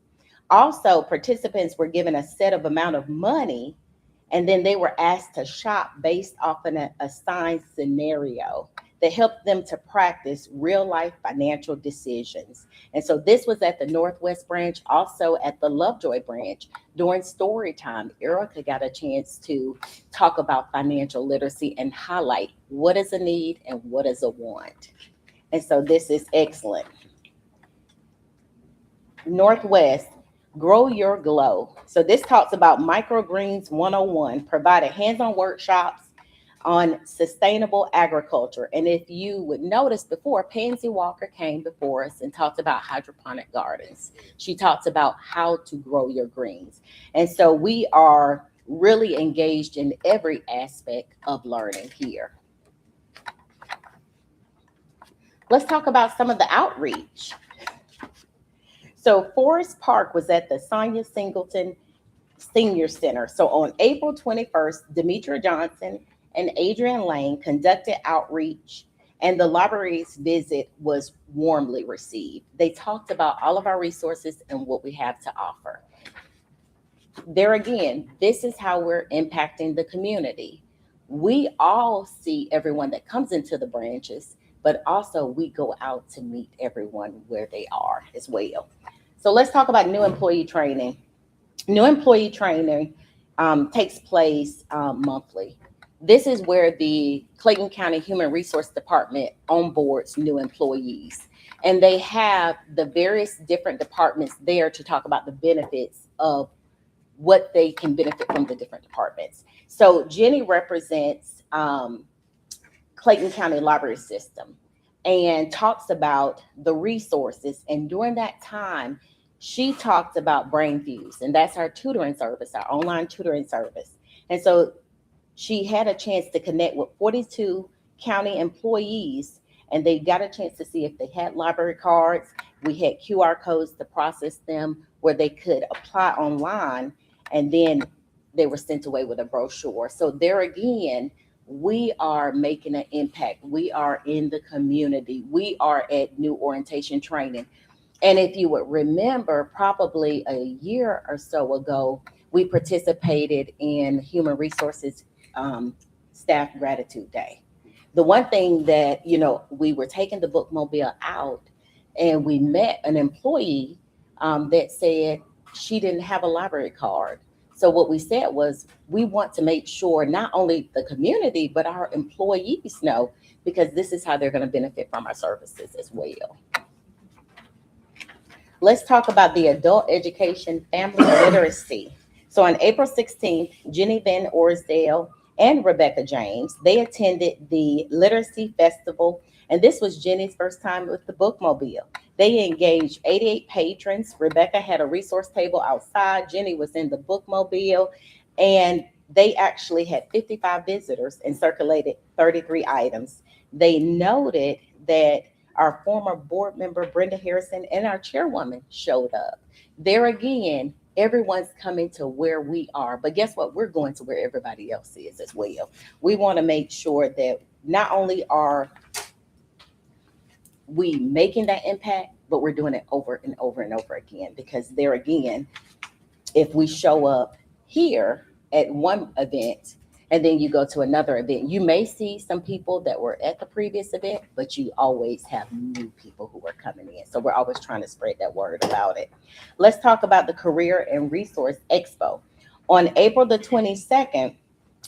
Speaker 8: Also, participants were given a set of amount of money, and then they were asked to shop based off an assigned scenario that helped them to practice real life financial decisions. And so this was at the Northwest branch, also at the Lovejoy branch. During story time, Erica got a chance to talk about financial literacy and highlight what is a need and what is a want. And so this is excellent. Northwest, Grow Your Glow. So this talks about Microgreens 101, provided hands-on workshops on sustainable agriculture. And if you would notice before, Pansy Walker came before us and talked about hydroponic gardens. She talks about how to grow your greens. And so we are really engaged in every aspect of learning here. Let's talk about some of the outreach. So Forest Park was at the Sonia Singleton Senior Center. So on April 21st, Demetra Johnson and Adrian Lane conducted outreach, and the library's visit was warmly received. They talked about all of our resources and what we have to offer. There again, this is how we're impacting the community. We all see everyone that comes into the branches, but also we go out to meet everyone where they are as well. So let's talk about new employee training. New employee training takes place monthly. This is where the Clayton County Human Resource Department onboards new employees. And they have the various different departments there to talk about the benefits of what they can benefit from the different departments. So Jenny represents Clayton County Library System and talks about the resources. And during that time, she talked about BrainFuse, and that's our tutoring service, our online tutoring service. And so she had a chance to connect with 42 county employees, and they got a chance to see if they had library cards. We had QR codes to process them where they could apply online, and then they were sent away with a brochure. So there again, we are making an impact. We are in the community. We are at new orientation training. And if you would remember, probably a year or so ago, we participated in Human Resources Staff Gratitude Day. The one thing that, we were taking the bookmobile out, and we met an employee that said she didn't have a library card. So what we said was, we want to make sure not only the community, but our employees know, because this is how they're going to benefit from our services as well. Let's talk about the adult education family literacy. So on April 16th, Jenny Van Orsdale and Rebecca James, they attended the Literacy Festival, and this was Jenny's first time with the bookmobile. They engaged 88 patrons. Rebecca had a resource table outside. Jenny was in the bookmobile, and they actually had 55 visitors and circulated 33 items. They noted that our former board member, Brenda Harrison, and our chairwoman showed up. There again, everyone's coming to where we are, but guess what? We're going to where everybody else is as well. We want to make sure that not only are we making that impact, but we're doing it over and over and over again, because there again, if we show up here at one event and then you go to another event, you may see some people that were at the previous event, but you always have new people who are coming in. So we're always trying to spread that word about it. Let's talk about the Career and Resource Expo. On April the 22nd,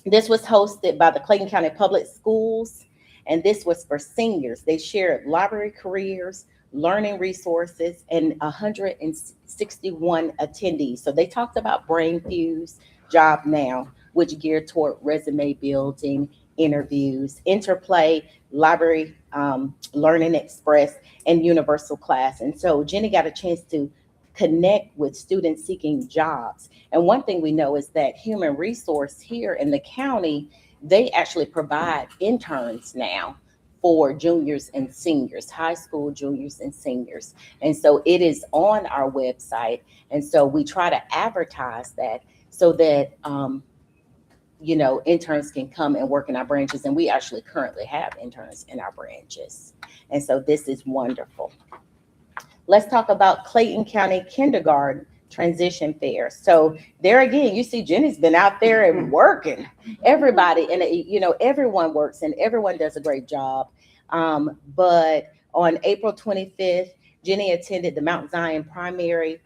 Speaker 8: this was hosted by the Clayton County Public Schools, and this was for seniors. They shared library careers, learning resources, and 161 attendees. So they talked about BrainFuse, Job Now, which geared toward resume building, interviews, Interplay, Library Learning Express, and Universal Class. And so Jenny got a chance to connect with students seeking jobs. And one thing we know is that human resource here in the county, they actually provide interns now for juniors and seniors, high school juniors and seniors. And so it is on our website. And so we try to advertise that so that interns can come and work in our branches. And we actually currently have interns in our branches. And so this is wonderful. Let's talk about Clayton County Kindergarten Transition Fair. So there again, you see Jenny's been out there and working. Everybody, and everyone works and everyone does a great job. But on April 25th, Jenny attended the Mount Zion Primary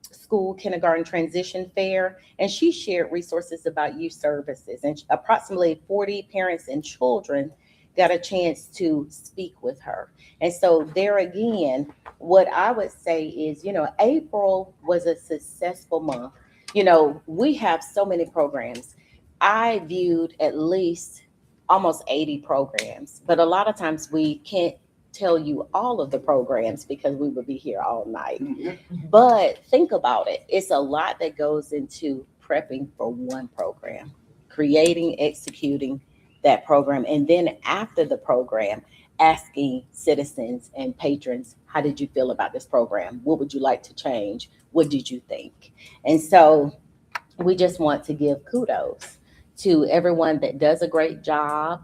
Speaker 8: School Kindergarten Transition Fair, and she shared resources about youth services. And approximately 40 parents and children got a chance to speak with her. And so there again, what I would say is, April was a successful month. We have so many programs. I viewed at least almost 80 programs, but a lot of times we can't tell you all of the programs because we would be here all night. But think about it. It's a lot that goes into prepping for one program, creating, executing that program. And then after the program, asking citizens and patrons, how did you feel about this program? What would you like to change? What did you think? And so we just want to give kudos to everyone that does a great job.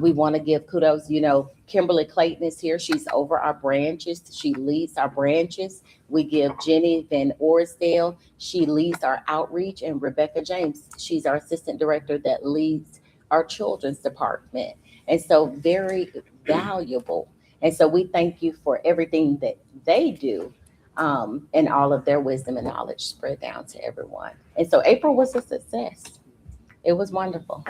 Speaker 8: We want to give kudos. You know, Kimberly Clayton is here. She's over our branches. She leads our branches. We give Jenny Van Orsdale. She leads our outreach. And Rebecca James, she's our assistant director that leads our children's department. And so very valuable. And so we thank you for everything that they do, and all of their wisdom and knowledge spread down to everyone. And so April was a success. It was wonderful.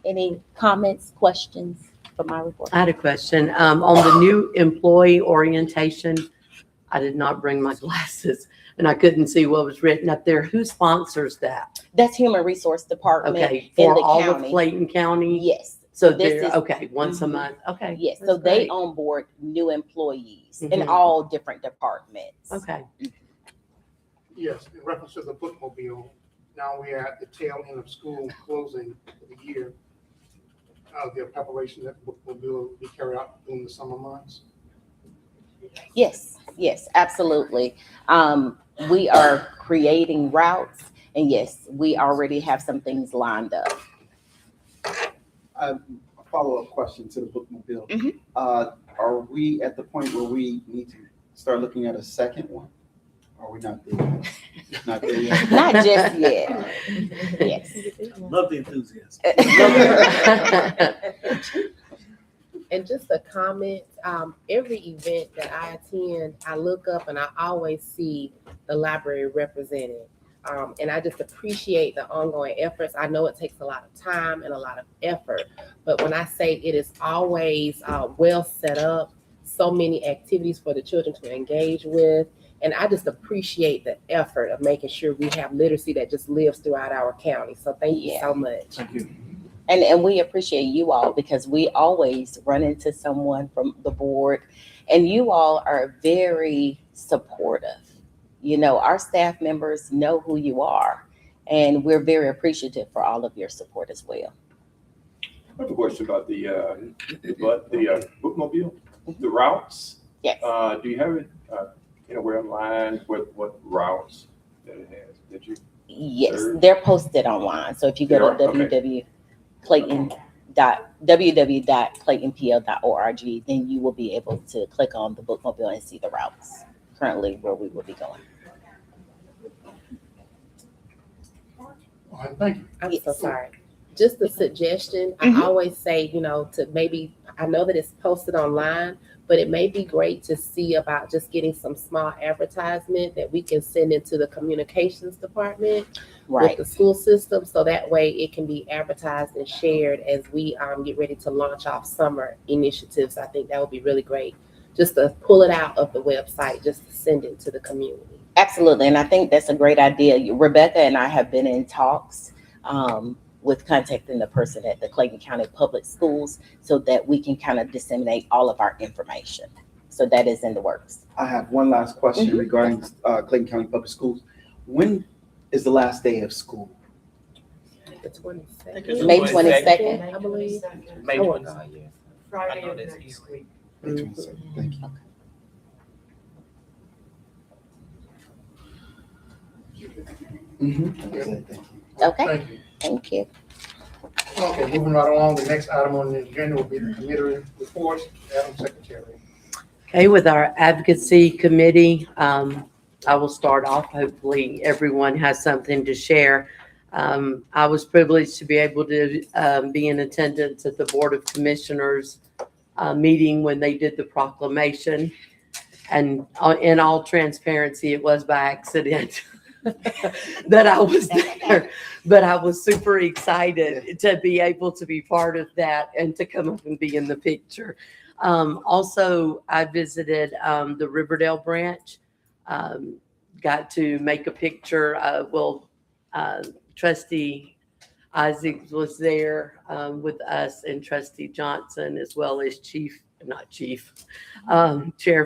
Speaker 8: Any comments, questions for my report?
Speaker 2: I had a question. On the new employee orientation, I did not bring my glasses and I couldn't see what was written up there. Who sponsors that?
Speaker 8: That's Human Resource Department
Speaker 2: Okay,
Speaker 8: in
Speaker 2: for
Speaker 8: the
Speaker 2: all
Speaker 8: county.
Speaker 2: of Clayton County?
Speaker 8: Yes.
Speaker 2: So
Speaker 8: this
Speaker 2: they're,
Speaker 8: is-
Speaker 2: okay, once a
Speaker 8: Mhm.
Speaker 2: month, okay.
Speaker 8: Yes, so
Speaker 2: that's
Speaker 8: they
Speaker 2: great.
Speaker 8: onboard new employees in
Speaker 2: Mhm.
Speaker 8: all different departments.
Speaker 2: Okay,
Speaker 1: Yes, in reference to the bookmobile, now we're at the tail end of school closing for the year. The preparation that bookmobile will be carried out during the summer months.
Speaker 8: Yes, yes, absolutely. We are creating routes, and yes, we already have some things lined up.
Speaker 5: A follow-up question to the bookmobile.
Speaker 8: Mhm.
Speaker 5: Are we at the point where we need to start looking at a second one? Are we not there yet? Not there yet?
Speaker 8: Not just yet. Yes.
Speaker 6: Love the enthusiasm.
Speaker 7: And just a comment, every event that I attend, I look up and I always see the library represented. And I just appreciate the ongoing efforts. I know it takes a lot of time and a lot of effort, but when I say it is always well set up, so many activities for the children to engage with. And I just appreciate the effort of making sure we have literacy that just lives throughout our county. So thank you so much.
Speaker 6: Thank you.
Speaker 8: And we appreciate you all because we always run into someone from the board, and you all are very supportive. You know, our staff members know who you are, and we're very appreciative for all of your support as well.
Speaker 11: I have a question about the bookmobile, the routes.
Speaker 8: Yes.
Speaker 11: Do you have it anywhere online with what routes that it has? Did you?
Speaker 8: Yes,
Speaker 11: Sure.
Speaker 8: they're posted online. So if you go
Speaker 11: They
Speaker 8: to
Speaker 11: are? Okay.
Speaker 8: www.claytonpl.org, then you will be able to click on the bookmobile and see the routes currently where we will be going.
Speaker 1: All right, thank you.
Speaker 7: I'm so
Speaker 8: Yes.
Speaker 7: sorry. Just a suggestion,
Speaker 8: Mhm.
Speaker 7: I always say, you know, to maybe, I know that it's posted online, but it may be great to see about just getting some small advertisement that we can send into the communications department with
Speaker 8: Right.
Speaker 7: the school system. So that way it can be advertised and shared as we get ready to launch off summer initiatives. I think that would be really great. Just to pull it out of the website, just to send it to the community.
Speaker 8: Absolutely. And I think that's a great idea. Rebecca and I have been in talks with contacting the person at the Clayton County Public Schools so that we can kind of disseminate all of our information. So that is in the works.
Speaker 5: I have one last question
Speaker 8: Mhm.
Speaker 5: regarding Clayton County Public Schools. When is the last day of school?
Speaker 7: The 22nd.
Speaker 8: May 22nd.
Speaker 7: I believe.
Speaker 12: May
Speaker 7: Oh,
Speaker 12: 22nd. I know that's easy.
Speaker 5: May 22nd. Thank you. Mhm. That's it. Thank you.
Speaker 8: Okay,
Speaker 1: Thank you.
Speaker 8: thank you.
Speaker 1: Okay, moving right along, the next item on the agenda will be the committee reports. Madam Secretary.
Speaker 2: okay, with our advocacy committee, I will start off. Hopefully, everyone has something to share. I was privileged to be able to be in attendance at the Board of Commissioners meeting when they did the proclamation. And in all transparency, it was by accident that I was there. But I was super excited to be able to be part of that and to come up and be in the picture. Also, I visited the Riverdale branch, got to make a picture. Trustee Isaac was there with us, and Trustee Johnson, as well as Chair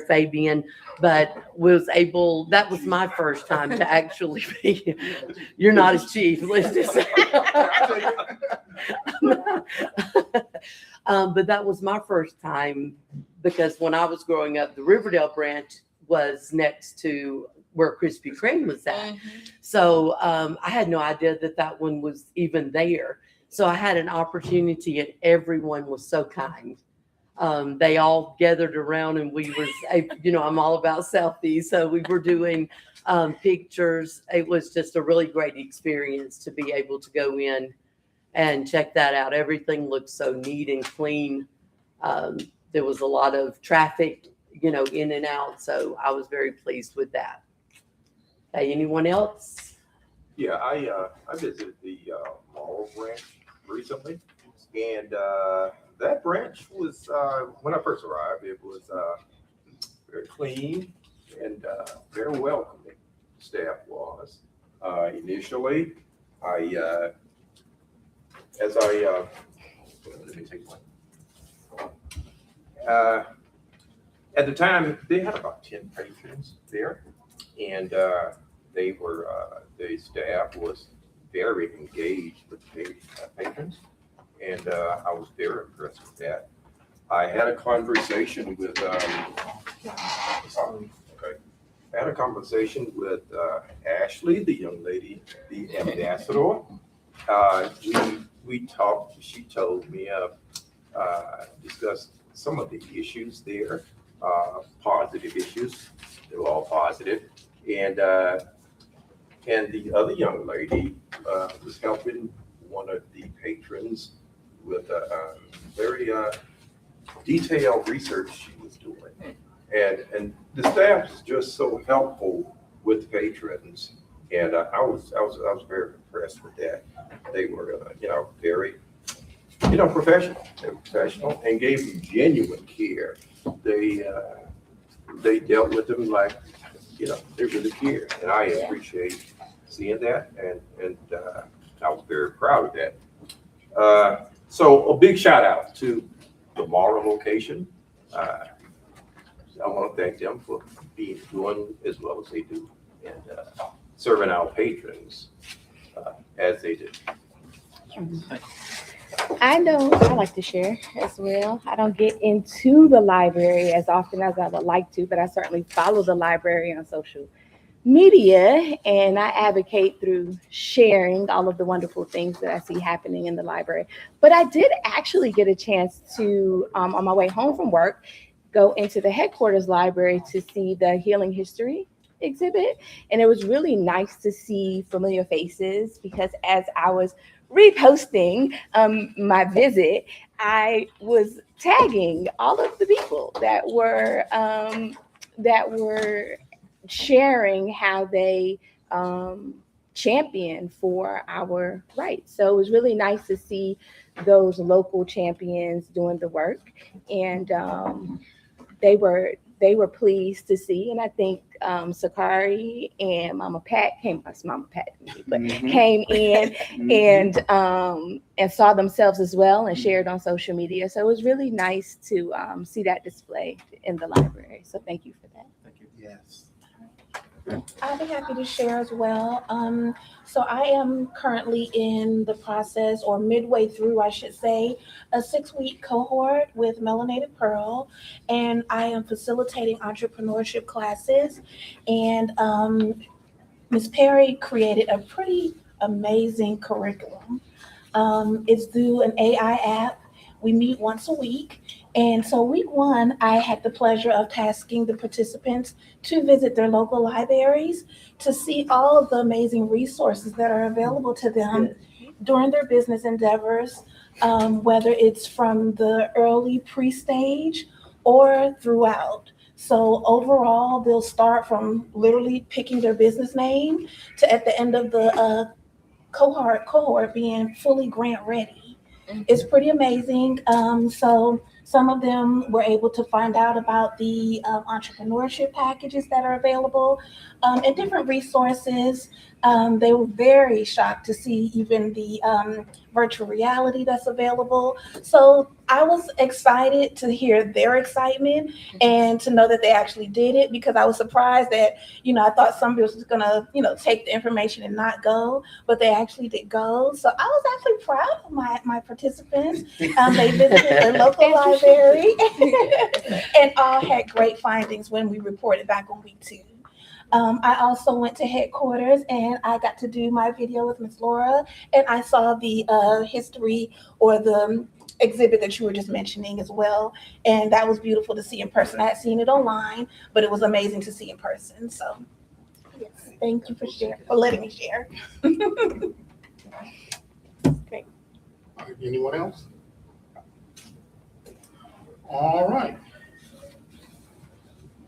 Speaker 2: Fabian, but that was my first time to actually be, you're not as chief, let's just say. But that was my first time, because when I was growing up, the Riverdale branch was next to where Krispy Kreme was at. So I had no idea that that one was even there. So I had an opportunity, and everyone was so kind. They all gathered around, and we was, I'm all about selfies. So we were doing pictures. It was just a really great experience to be able to go in and check that out. Everything looked so neat and clean. There was a lot of traffic, in and out. So I was very pleased with that. Hey, anyone else?
Speaker 11: Yeah, I visited the Marl branch recently, and that branch was, when I first arrived, it was very clean and very welcoming. Staff was. Initially, let me take one. At the time, they had about 10 patrons there, and the staff was very engaged with patrons, and I was very impressed with that. I had a conversation with Ashley, the young lady, the ambassador. We talked. She told me discussed some of the issues there, positive issues. They were all positive, and the other young lady was helping one of the patrons with a very detailed research she was doing, and the staff is just so helpful with patrons, and I was very impressed with that. They were very professional. They were professional and gave them genuine care. They dealt with them like they really care, and I appreciate seeing that, and I was very proud of that. So a big shout out to the Marl location. I want to thank them for doing as well as they do, and serving our patrons as they do.
Speaker 10: I know I like to share as well. I don't get into the library as often as I would like to, but I certainly follow the library on social media, and I advocate through sharing all of the wonderful things that I see happening in the library. But I did actually get a chance to, on my way home from work, go into the headquarters library to see the Healing History exhibit. And it was really nice to see familiar faces, because as I was reposting my visit, I was tagging all of the people that were sharing how they champion for our rights. So it was really nice to see those local champions doing the work, and they were pleased to see. And I think Sakari and Mama Pat came in and saw themselves as well and shared on social media. So it was really nice to see that display in the library. So thank you for that.
Speaker 5: Thank you. Yes.
Speaker 13: I'll be happy to share as well. So I am currently in the process, or midway through, I should say, a 6-week cohort with Melanated Pearl, and I am facilitating entrepreneurship classes. And Ms. Perry created a pretty amazing curriculum. It's through an AI app. We meet once a week. And so week 1, I had the pleasure of tasking the participants to visit their local libraries to see all of the amazing resources that are available to them during their business endeavors, whether it's from the early pre-stage or throughout. So overall, they'll start from literally picking their business name to at the end of the cohort being fully grant ready. It's pretty amazing. So some of them were able to find out about the entrepreneurship packages that are available and different resources. They were very shocked to see even the virtual reality that's available. So I was excited to hear their excitement and to know that they actually did it, because I was surprised that, I thought somebody was just gonna, take the information and not go, but they actually did go. So I was actually proud of my participants. They visited their local library. library. And all had great findings when we reported back on week 2. I also went to headquarters and I got to do my video with Miss Laura, and I saw the history or the exhibit that you were just mentioning as well. And that was beautiful to see in person. I had seen it online, but it was amazing to see in person. So yes, thank you for letting me share. Great.
Speaker 1: All right, anyone else? All right.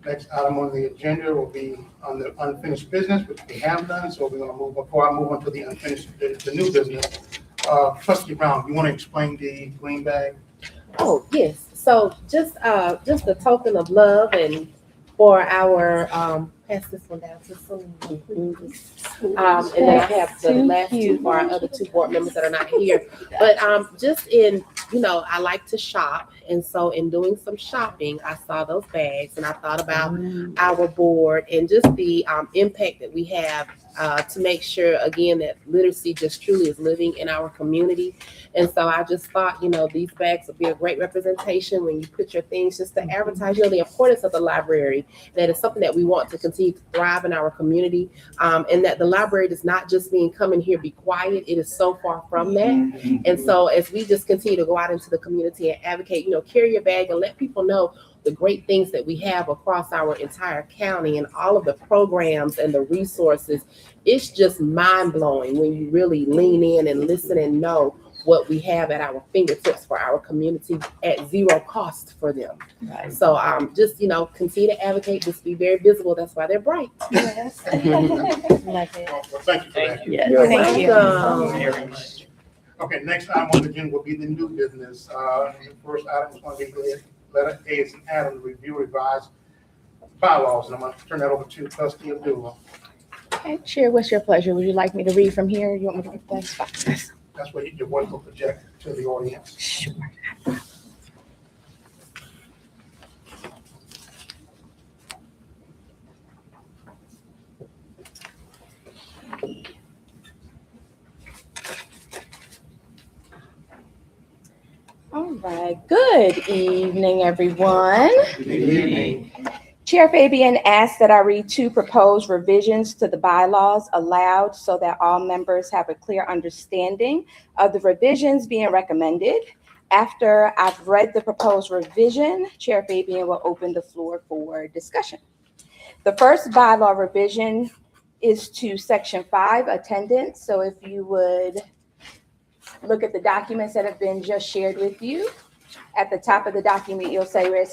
Speaker 1: Next item on the agenda will be on the unfinished business, which we have done. So we're going to move, before I move on to the unfinished, the new business. Trustee Brown, you want to explain the green bag?
Speaker 7: Oh, yes. So just a token of love and for our, pass this one down to Celine. And then I have the last two for our other 2 board members that are not here. But just in, I like to shop. And so in doing some shopping, I saw those bags and I thought about our board and just the impact that we have to make sure, again, that literacy just truly is living in our community. And so I just thought, these bags would be a great representation when you put your things just to advertise, the importance of the library, that is something that we want to continue to thrive in our community, and that the library does not just mean come in here, be quiet. It is so far from that. And so as we just continue to go out into the community and advocate, carry your bag and let people know the great things that we have across our entire county and all of the programs and the resources, it's just mind-blowing when you really lean in and listen and know what we have at our fingertips for our community at zero cost for them.
Speaker 2: Right.
Speaker 7: So just, continue to advocate, just be very visible. That's why they're bright.
Speaker 13: Yes.
Speaker 1: Well, thank you for that.
Speaker 2: Yes.
Speaker 7: You're
Speaker 9: Thank you.
Speaker 7: welcome.
Speaker 12: Very much.
Speaker 1: Okay, next item on the agenda will be the new business. The first item is going to be letter A is an add-on to review revised bylaws, and I'm going to turn that over to Trustee Abdullah.
Speaker 10: Okay, Chair, what's your pleasure? Would you like me to read from here? You want me to read that?
Speaker 1: That's where your voice will project to the audience.
Speaker 10: Sure. All right. Good evening, everyone.
Speaker 1: Good evening.
Speaker 10: Chair Fabian asked that I read 2 proposed revisions to the bylaws aloud so that all members have a clear understanding of the revisions being recommended. After I've read the proposed revision, Chair Fabian will open the floor for discussion. The first bylaw revision is to Section 5, attendance. So if you would look at the documents that have been just shared with you. At the top of the document, you'll see where it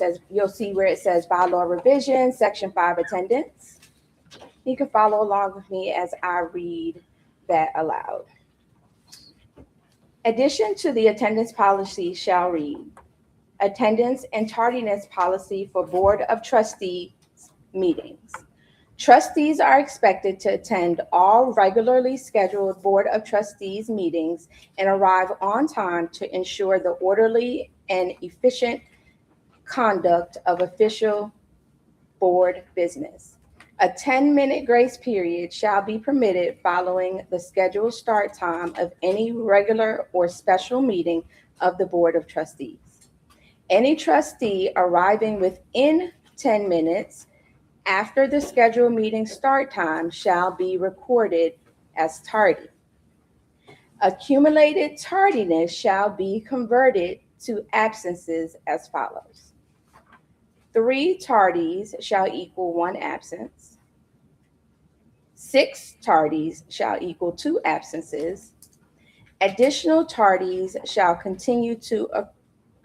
Speaker 10: says bylaw revision, Section 5, attendance. You can follow along with me as I read that aloud. Addition to the attendance policy shall read, attendance and tardiness policy for Board of Trustees meetings. Trustees are expected to attend all regularly scheduled Board of Trustees meetings and arrive on time to ensure the orderly and efficient conduct of official board business. A 10-minute grace period shall be permitted following the scheduled start time of any regular or special meeting of the Board of Trustees. Any trustee arriving within 10 minutes after the scheduled meeting start time shall be recorded as tardy. Accumulated tardiness shall be converted to absences as follows. 3 tardies shall equal 1 absence. 6 tardies shall equal 2 absences. Additional tardies shall continue to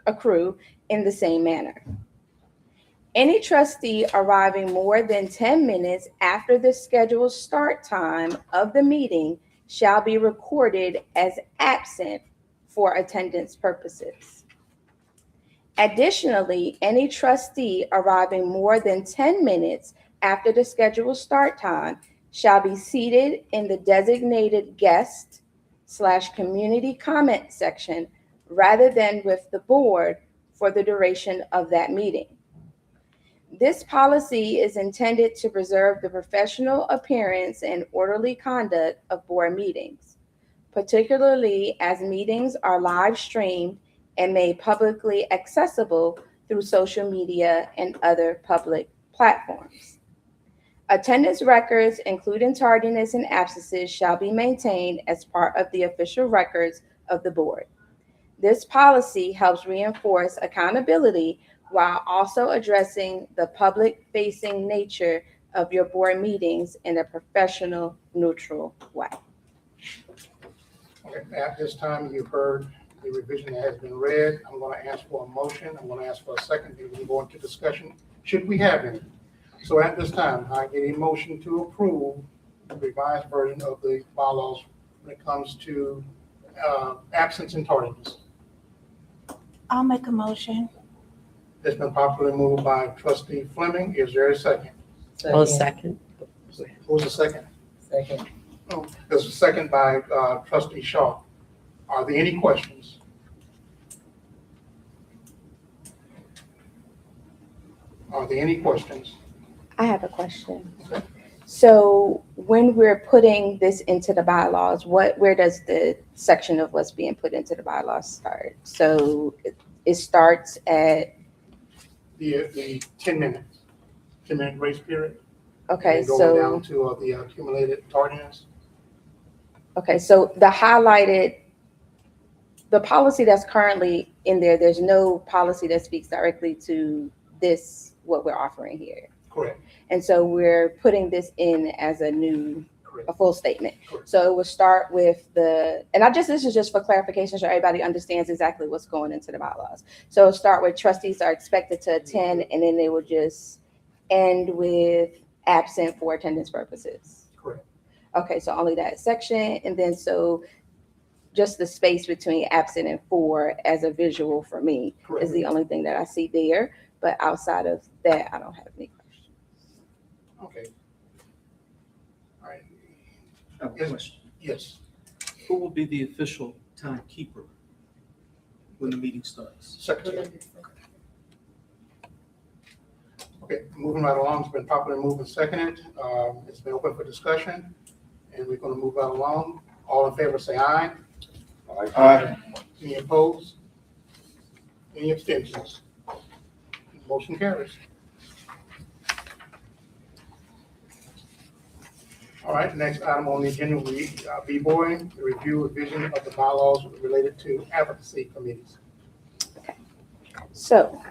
Speaker 10: accrue in the same manner. Any trustee arriving more than 10 minutes after the scheduled start time of the meeting shall be recorded as absent for attendance purposes. Additionally, any trustee arriving more than 10 minutes after the scheduled start time shall be seated in the designated guest/community comment section rather than with the board for the duration of that meeting. This policy is intended to preserve the professional appearance and orderly conduct of board meetings, particularly as meetings are live streamed
Speaker 9: and made publicly accessible through social media and other public platforms. Attendance records, including tardiness and absences, shall be maintained as part of the official records of the board. This policy helps reinforce accountability while also addressing the public-facing nature of your board meetings in a professional, neutral way.
Speaker 1: Okay, at this time, you've heard the revision that has been read. I'm going to ask for a motion. I'm going to ask for a second. Then we go into discussion. Should we have any? So at this time, I get a motion to approve the revised version of the bylaws when it comes to absence and tardiness.
Speaker 13: I'll make a motion.
Speaker 1: It's been popularly moved by trustee Fleming. Is there a second?
Speaker 2: I'll second.
Speaker 1: Who's the second?
Speaker 12: Second.
Speaker 1: Oh, there's a second by trustee Shaw. Are there any questions? Are there any questions?
Speaker 9: I have a question.
Speaker 1: Okay.
Speaker 9: So when we're putting this into the bylaws, where does the section of what's being put into the bylaws start? So it starts at,
Speaker 1: The 10 minutes, 10-minute grace period.
Speaker 9: okay,
Speaker 1: And going
Speaker 9: so,
Speaker 1: down to the accumulated tardiness.
Speaker 9: okay, so the policy that's currently in there, there's no policy that speaks directly to this, what we're offering here.
Speaker 1: Correct.
Speaker 9: And so we're putting this in as a new,
Speaker 1: Correct.
Speaker 9: a full statement.
Speaker 1: Correct.
Speaker 9: So it will start with this is just for clarification, so everybody understands exactly what's going into the bylaws. So it'll start with trustees are expected to attend, and then they will just end with absent for attendance purposes.
Speaker 1: Correct.
Speaker 9: Okay, so only that section, and then so just the space between absent and for as a visual for me
Speaker 1: Correct.
Speaker 9: is the only thing that I see there. But outside of that, I don't have any questions.
Speaker 1: Okay. All right.
Speaker 14: I have a
Speaker 1: Yes.
Speaker 14: question.
Speaker 1: Yes.
Speaker 14: Who will be the official timekeeper when the meeting starts?
Speaker 1: Secretary. Okay, moving right along, it's been properly moved and seconded. It's been open for discussion, and we're going to move right along. All in favor, say aye.
Speaker 11: Aye.
Speaker 1: Any opposed? Any abstentions? Motion carries. All right, next item on the agenda will be B-Boy, the review and revision of the bylaws related to advocacy committees.
Speaker 9: So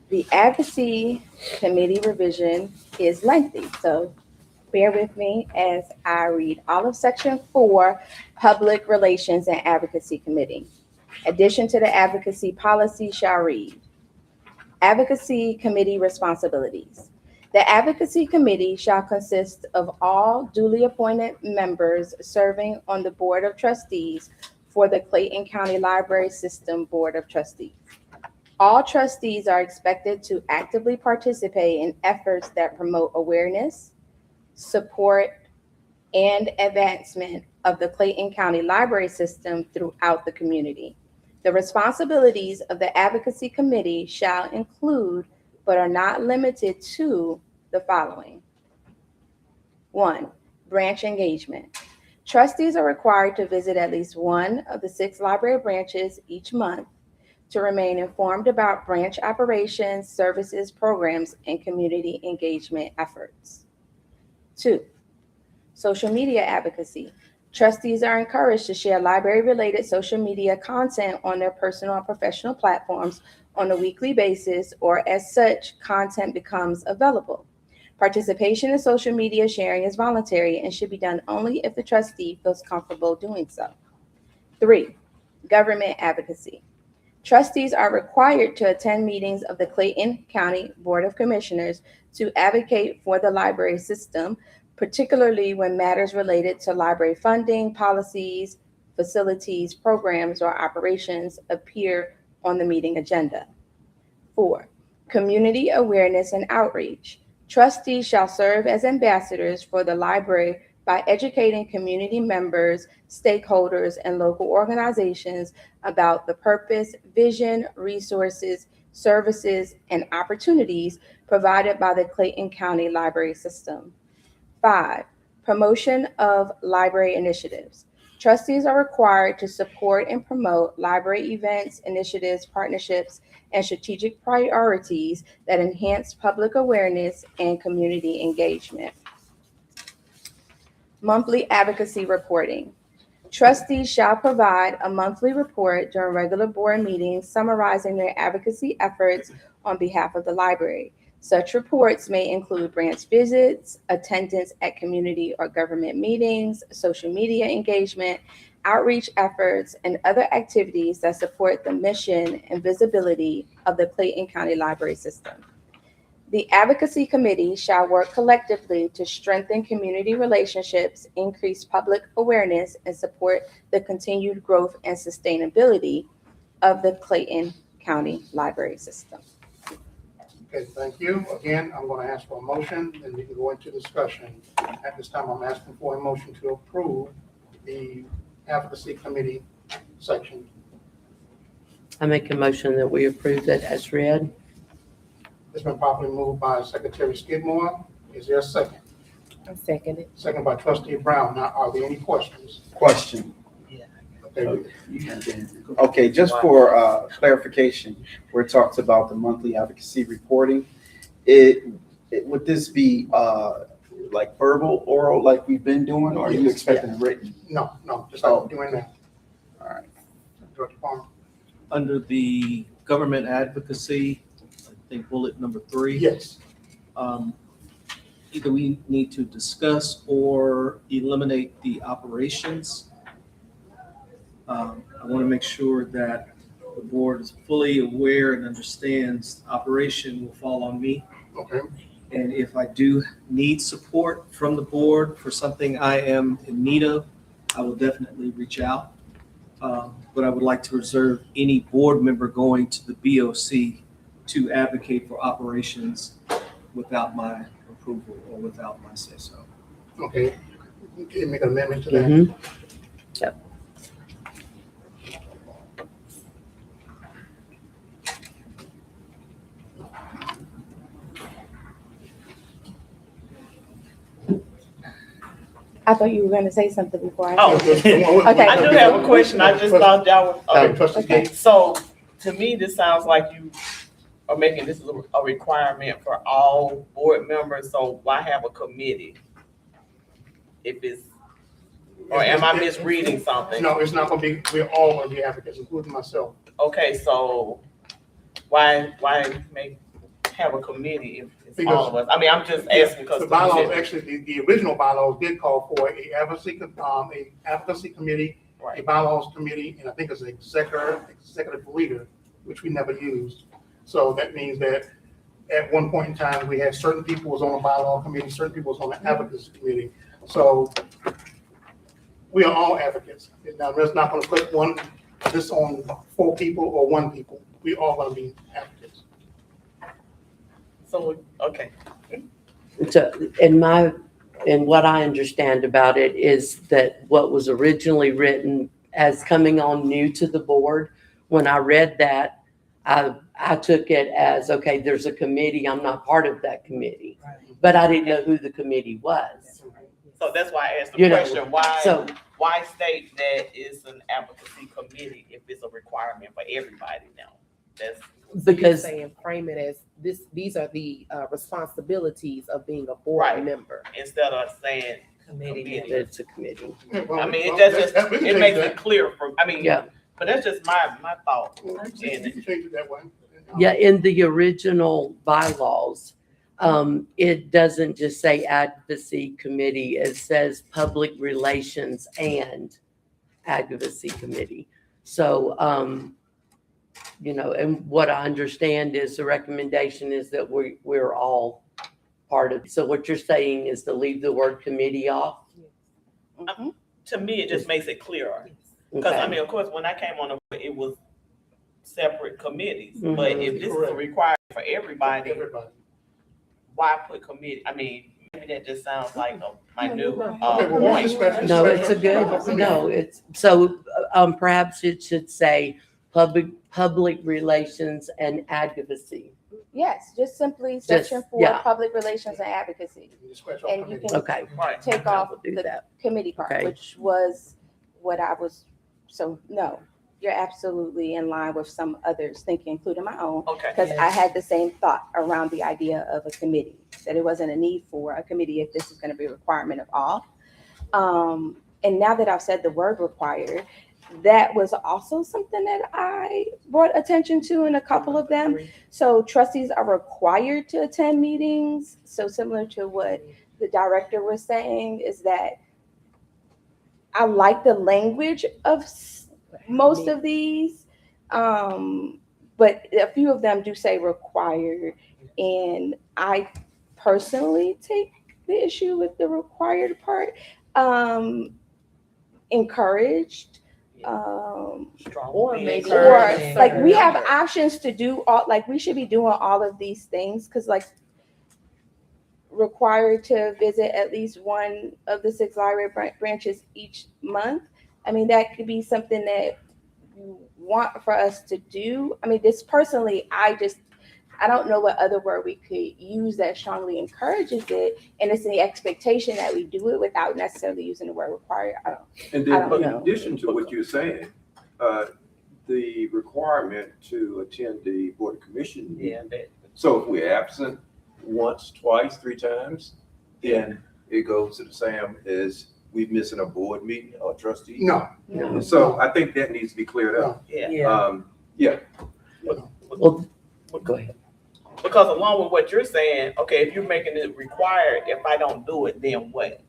Speaker 9: the advocacy committee revision is lengthy, so bear with me as I read all of section 4, public relations and advocacy committee. Addition to the advocacy policy shall read, advocacy committee responsibilities. The advocacy committee shall consist of all duly appointed members serving on the board of trustees for the Clayton County Library System Board of Trustees. All trustees are expected to actively participate in efforts that promote awareness, support, and advancement of the Clayton County Library System throughout the community. The responsibilities of the advocacy committee shall include, but are not limited to, the following. 1, branch engagement. Trustees are required to visit at least one of the 6 library branches each month to remain informed about branch operations, services, programs, and community engagement efforts. 2, social media advocacy. Trustees are encouraged to share library-related social media content on their personal and professional platforms on a weekly basis or as such content becomes available. Participation in social media sharing is voluntary and should be done only if the trustee feels comfortable doing so. 3, government advocacy. Trustees are required to attend meetings of the Clayton County Board of Commissioners to advocate for the library system, particularly when matters related to library funding, policies, facilities, programs, or operations appear on the meeting agenda. 4, community awareness and outreach. Trustees shall serve as ambassadors for the library by educating community members, stakeholders, and local organizations about the purpose, vision, resources, services, and opportunities provided by the Clayton County Library System. 5, promotion of library initiatives.
Speaker 15: Trustees are required to support and promote library events, initiatives, partnerships, and strategic priorities that enhance public awareness and community engagement. Monthly advocacy reporting. Trustees shall provide a monthly report during regular board meetings summarizing their advocacy efforts on behalf of the library. Such reports may include branch visits, attendance at community or government meetings, social media engagement, outreach efforts, and other activities that support the mission and visibility of the Clayton County Library System. The Advocacy Committee shall work collectively to strengthen community relationships, increase public awareness, and support the continued growth and sustainability of the Clayton County Library System.
Speaker 1: Okay, thank you. Again, I'm going to ask for a motion, and we can go into discussion. At this time, I'm asking for a motion to approve the Advocacy Committee section.
Speaker 2: I make a motion that we approve that as read.
Speaker 1: It's been properly moved by Secretary Skidmore. Is there a second?
Speaker 7: I second it.
Speaker 1: Second by Trustee Brown. Now, are there any questions?
Speaker 5: Question.
Speaker 1: Okay.
Speaker 5: Okay, just for clarification, where it talks about the monthly advocacy reporting, would this be like verbal, oral, like we've been doing, or are you expecting it written?
Speaker 1: No, just like we're doing now.
Speaker 5: All right.
Speaker 1: Director Palmer.
Speaker 14: Under the government advocacy, I think bullet number 3.
Speaker 1: Yes.
Speaker 14: Either we need to discuss or eliminate the operations. I want to make sure that the board is fully aware and understands operation will fall on me.
Speaker 1: Okay.
Speaker 14: And if I do need support from the board for something I am in need of, I will definitely reach out. But I would like to reserve any board member going to the BOC to advocate for operations without my approval or without my say-so.
Speaker 1: Okay. Can you make an amendment to that?
Speaker 2: Mm-hmm. Yep.
Speaker 15: I thought you were going to say something before I.
Speaker 1: Oh,
Speaker 15: Okay.
Speaker 16: I do have a question. I just thought y'all were,
Speaker 1: Trustee Gates.
Speaker 16: so to me, this sounds like you are making this a requirement for all board members. So why have a committee? If it's, or am I misreading something?
Speaker 1: No, it's not going to be, we're all going to be advocates, including myself.
Speaker 16: Okay, so why have a committee if it's all of us? I mean, I'm just asking because
Speaker 1: The bylaws, actually, the original bylaws did call for a advocacy committee, a bylaws committee, and I think it's an executive leader, which we never used. So that means that at one point in time, we had certain people was on the bylaw committee, certain people was on the advocacy committee. So we are all advocates. Now, there's not going to put this on 4 people or 1 people. We all going to be advocates.
Speaker 16: So, okay.
Speaker 2: So and what I understand about it is that what was originally written as coming on new to the board, when I read that, I took it as, okay, there's a committee, I'm not part of that committee, but I didn't know who the committee was.
Speaker 16: So that's why I asked the question, why state that it's an advocacy committee if it's a requirement for everybody now? That's
Speaker 2: because
Speaker 7: saying frame it as these are the responsibilities of being a board member
Speaker 16: instead of saying committee.
Speaker 2: It's a committee.
Speaker 16: I mean, it makes it clear for, I mean,
Speaker 2: yeah.
Speaker 16: But that's just my thought.
Speaker 1: You can change it that way.
Speaker 2: Yeah, in the original bylaws, it doesn't just say advocacy committee, it says public relations and advocacy committee. So, and what I understand is the recommendation is that we're all part of it. So what you're saying is to leave the word committee off?
Speaker 16: To me, it just makes it clearer. Because, I mean, of course, when I came on, it was separate committees.
Speaker 2: Mm-hmm.
Speaker 16: But if this is a requirement for everybody, why put committee? I mean, maybe that just sounds like my new point.
Speaker 2: No, it's a good, no, it's, so perhaps it should say public relations and advocacy.
Speaker 15: Yes, just simply section 4, public relations and advocacy. And you can
Speaker 2: Okay.
Speaker 15: take off the committee part, which was what I was, so no, you're absolutely in line with some others thinking, including my own.
Speaker 16: Okay.
Speaker 15: Because I had the same thought around the idea of a committee, that it wasn't a need for a committee if this is going to be a requirement of all. And now that I've said the word required, that was also something that I brought attention to in a couple of them. So trustees are required to attend meetings. So similar to what the director was saying, is that I like the language of most of these, but a few of them do say required, and I personally take the issue with the required part. Encouraged,
Speaker 2: Or maybe.
Speaker 15: or like we have options to do all, like we should be doing all of these things, because like required to visit at least one of the 6 library branches each month. I mean, that could be something that you want for us to do. I mean, this personally, I don't know what other word we could use that strongly encourages it, and it's the expectation that we do it without necessarily using the word required.
Speaker 11: And
Speaker 15: I
Speaker 11: then,
Speaker 15: don't
Speaker 11: in
Speaker 15: know.
Speaker 11: addition to what you're saying, the requirement to attend the Board of Commission meeting. So if we're absent once, twice, 3 times, then it goes to the same as we missing a board meeting or trustee.
Speaker 1: No.
Speaker 11: So I think that needs to be cleared up.
Speaker 16: Yeah.
Speaker 11: Yeah.
Speaker 2: Well, go ahead.
Speaker 16: Because along with what you're saying, okay, if you're making it required, if I don't do it, then what?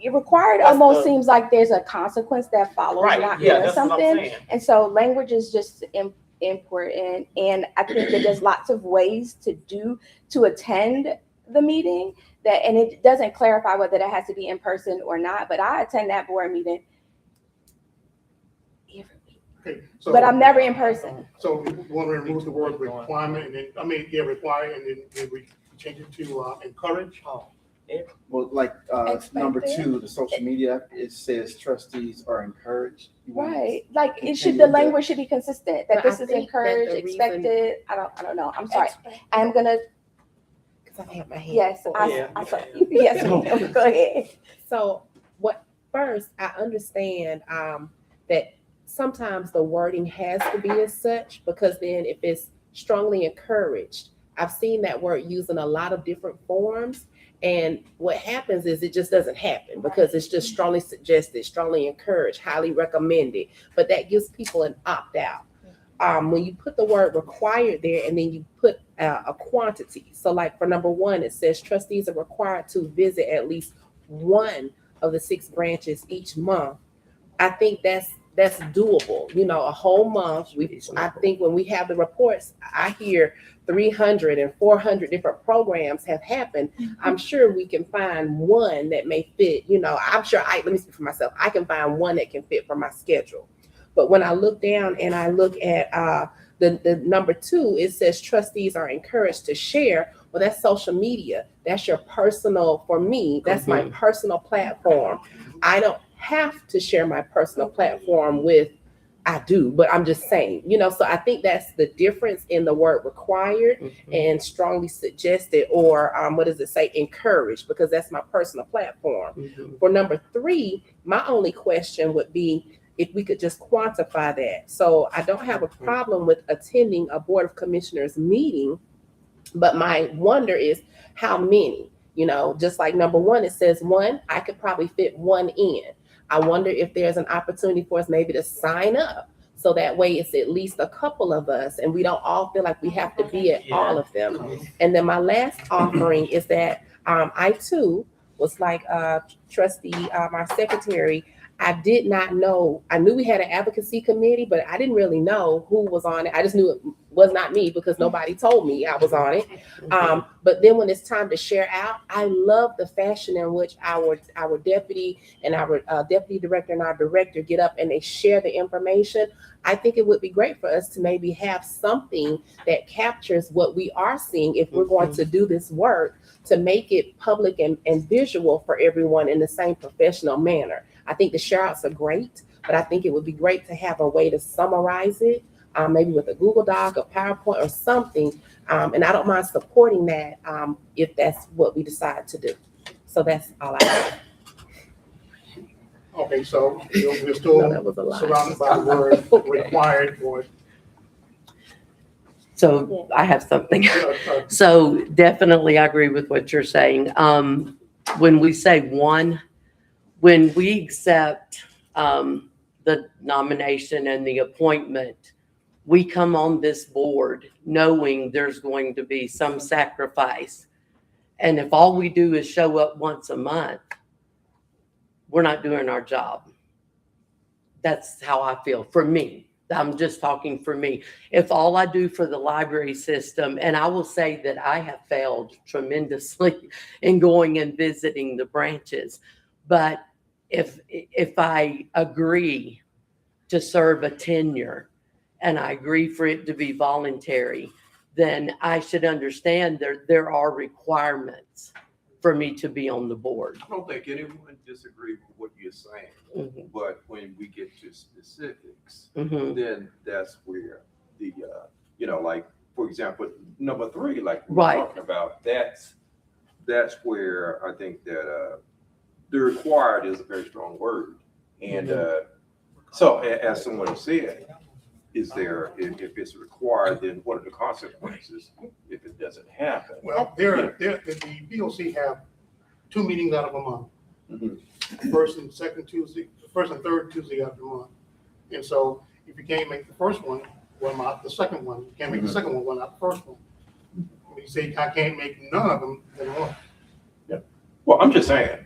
Speaker 15: It required
Speaker 16: What's
Speaker 15: almost
Speaker 16: the-
Speaker 15: seems like there's a consequence that follows
Speaker 16: Right,
Speaker 15: not
Speaker 16: yeah,
Speaker 15: doing
Speaker 16: that's what I'm
Speaker 15: something.
Speaker 16: saying.
Speaker 15: And so language is just important. And I think that there's lots of ways to attend the meeting, that, and it doesn't clarify whether that has to be in person or not, but I attend that board meeting every week.
Speaker 1: Okay, so-
Speaker 15: But I'm never in person.
Speaker 1: So we want to remove the word requirement and then, require, and then we change it to encourage.
Speaker 5: Well, like, number
Speaker 15: Expected.
Speaker 5: 2, the social media, it says trustees are encouraged. You want-
Speaker 15: Right, like it should,
Speaker 5: Continue
Speaker 15: the
Speaker 5: that.
Speaker 15: language should be consistent, that
Speaker 2: But
Speaker 15: this
Speaker 2: I
Speaker 15: is
Speaker 2: think that
Speaker 15: encouraged,
Speaker 2: the reason-
Speaker 15: expected, I don't know, I'm sorry. I'm gonna,
Speaker 2: Because I've had my hand.
Speaker 15: yes,
Speaker 16: Yeah.
Speaker 15: I saw, yes, ma'am. Go ahead.
Speaker 2: So first, I understand that sometimes the wording has to be as such, because then if it's strongly encouraged, I've seen that word used in a lot of different forms. And what happens is it just doesn't happen because it's just strongly suggested, strongly encouraged, highly recommended. But that gives people an opt-out. When you put the word required there and then you put a quantity. So like for number 1, it says trustees are required to visit at least one of the 6 branches each month. I think that's doable. You know, a whole month. I think when we have the reports, I hear 300 and 400 different programs have happened. I'm sure we can find one that may fit. You know, I'm sure let me speak for myself. I can find one that can fit for my schedule. But when I look down and I look at the number 2, it says trustees are encouraged to share. Well, that's social media. That's your personal, for me, that's my personal platform. I don't have to share my personal platform with, I do, but I'm just saying, you know, so I think that's the difference in the word required and strongly suggested, or what does it say, encouraged, because that's my personal platform. For number 3, my only question would be if we could just quantify that. So I don't have a problem with attending a Board of Commissioners meeting, but my wonder is how many, you know, just like number 1, it says 1, I could probably fit 1 in. I wonder if there's an opportunity for us maybe to sign up. So that way it's at least a couple of us and we don't all feel like we have to be at all of them. And then my last offering is that I too was like trustee, our secretary. I did not know, I knew we had an advocacy committee, but I didn't really know who was on it. I just knew it was not me because nobody told me I was on it. But then when it's time to share out, I love the fashion in which our deputy and our deputy director and our director get up and they share the information. I think it would be great for us to maybe have something that captures what we are seeing if we're going to do this work, to make it public and visual for everyone in the same professional manner. I think the share outs are great, but I think it would be great to have a way to summarize it, maybe with a Google Doc or PowerPoint or something. And I don't mind supporting that if that's what we decide to do. So that's all I have.
Speaker 1: Okay, so we're
Speaker 2: No,
Speaker 1: still
Speaker 2: that was a lie.
Speaker 1: surrounded by the word required or.
Speaker 2: So I have something.
Speaker 1: uh,
Speaker 2: So definitely I agree with what you're saying. When we say one, when we accept, the nomination and the appointment, we come on this board knowing there's going to be some sacrifice. And if all we do is show up once a month, we're not doing our job. That's how I feel, for me. I'm just talking for me. If all I do for the library system, and I will say that I have failed tremendously in going and visiting the branches, but if I agree to serve a tenure and I agree for it to be voluntary, then I should understand there are requirements for me to be on the board.
Speaker 11: I don't think anyone disagrees with what you're saying,
Speaker 2: Mhm.
Speaker 11: but when we get to specifics,
Speaker 2: Mhm.
Speaker 11: then that's where the, like, for example, number 3, like we were
Speaker 2: Right.
Speaker 11: talking about, that's where I think that the required is a very strong word. And so as someone said, is there, if it's required, then what are the consequences if it doesn't happen?
Speaker 1: Well, the BOC have 2 meetings out of a month.
Speaker 11: Mhm.
Speaker 1: First and third Tuesday out of the month. And so if you can't make the first one out the second one. You can't make the second one out the first one. When you say I can't make none of them, then what?
Speaker 11: Yeah. Well, I'm just saying,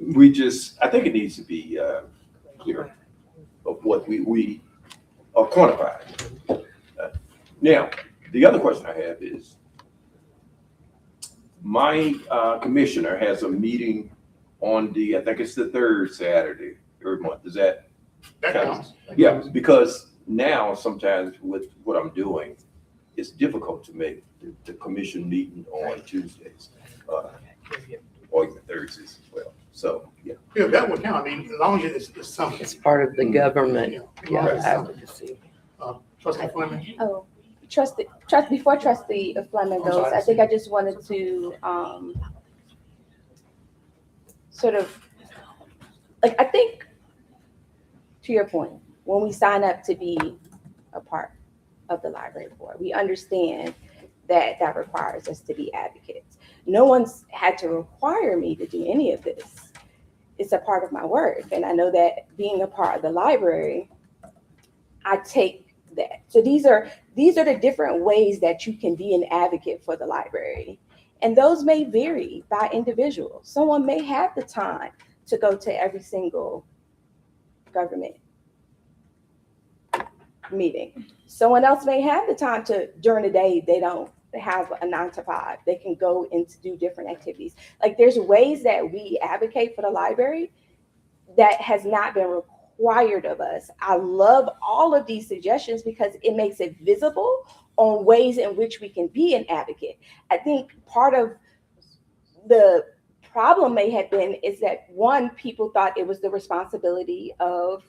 Speaker 11: I think it needs to be clear of what we are quantified. Now, the other question I have is, my commissioner has a meeting on I think it's the 3rd Saturday every month. Is that?
Speaker 1: That counts.
Speaker 11: Yeah, because now sometimes with what I'm doing, it's difficult to make the commission meeting on Tuesdays, or even Thursdays as well. So, yeah.
Speaker 1: Yeah, that would count. I mean, as long as it's something.
Speaker 2: It's part of the government.
Speaker 1: Yeah.
Speaker 11: Right.
Speaker 2: Advocacy.
Speaker 1: Trustee Fleming?
Speaker 15: Oh, before Trustee Fleming
Speaker 1: I'm
Speaker 15: goes,
Speaker 1: sorry.
Speaker 15: I think I just wanted to, sort of, like, I think, to your point, when we sign up to be a part of the library board, we understand that requires us to be advocates. No one's had to require me to do any of this. It's a part of my work. And I know that being a part of the library, I take that. So these are the different ways that you can be an advocate for the library. And those may vary by individual. Someone may have the time to go to every single government meeting. Someone else may have the time to, during the day, they don't have a 9 to 5. They can go and do different activities. Like, there's ways that we advocate for the library that has not been required of us. I love all of these suggestions because it makes it visible on ways in which we can be an advocate. I think part of the problem may have been is that, one, people thought it was the responsibility of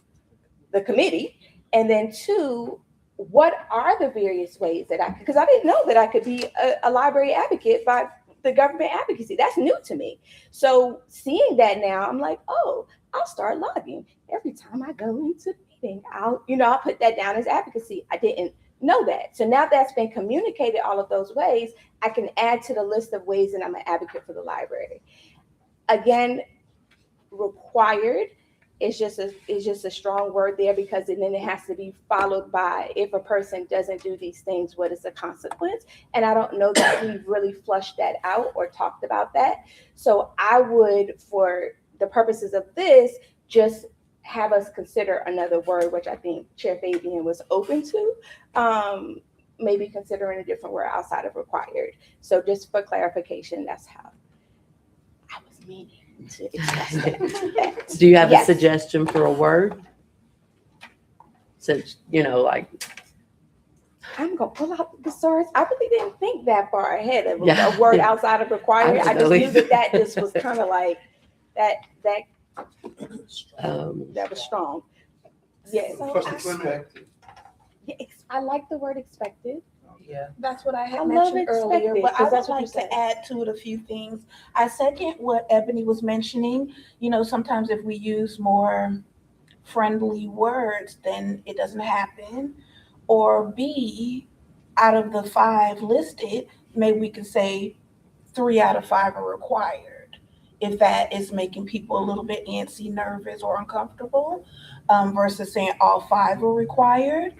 Speaker 15: the committee, and then 2, what are the various ways that because I didn't know that I could be a library advocate by the government advocacy. That's new to me. So seeing that now, I'm like, oh, I'll start logging every time I go into a meeting. I'll put that down as advocacy. I didn't know that. So now that's been communicated all of those ways, I can add to the list of ways that I'm an advocate for the library. Again, required is just a strong word there, because then it has to be followed by, if a person doesn't do these things, what is the consequence? And I don't know that we've really flushed that out or talked about that. So I would, for the purposes of this, just have us consider another word, which I think Chair Fabian was open to, maybe considering a different word outside of required. So just for clarification, that's how I was meaning to express that.
Speaker 2: Do you have
Speaker 15: Yes.
Speaker 2: a suggestion for a word? Since, like.
Speaker 15: I'm gonna pull out the thesaurus. I really didn't think that far ahead of
Speaker 2: Yeah.
Speaker 15: a word outside of required. I just
Speaker 2: Absolutely.
Speaker 15: knew that just was kind of like that was strong. Yes.
Speaker 1: Trustee Fleming?
Speaker 15: I like the word expected.
Speaker 13: That's what I had
Speaker 9: I love
Speaker 13: mentioned earlier,
Speaker 9: expected,
Speaker 13: but I
Speaker 9: 'cause
Speaker 13: would
Speaker 9: that's what you
Speaker 13: like
Speaker 9: said.
Speaker 13: to add to it a few things. I second what Ebony was mentioning. You know, sometimes if we use more friendly words, then it doesn't happen. Or B, out of the 5 listed, maybe we could say 3 out of 5 are required. If that is making people a little bit antsy, nervous, or uncomfortable, versus saying all 5 are required.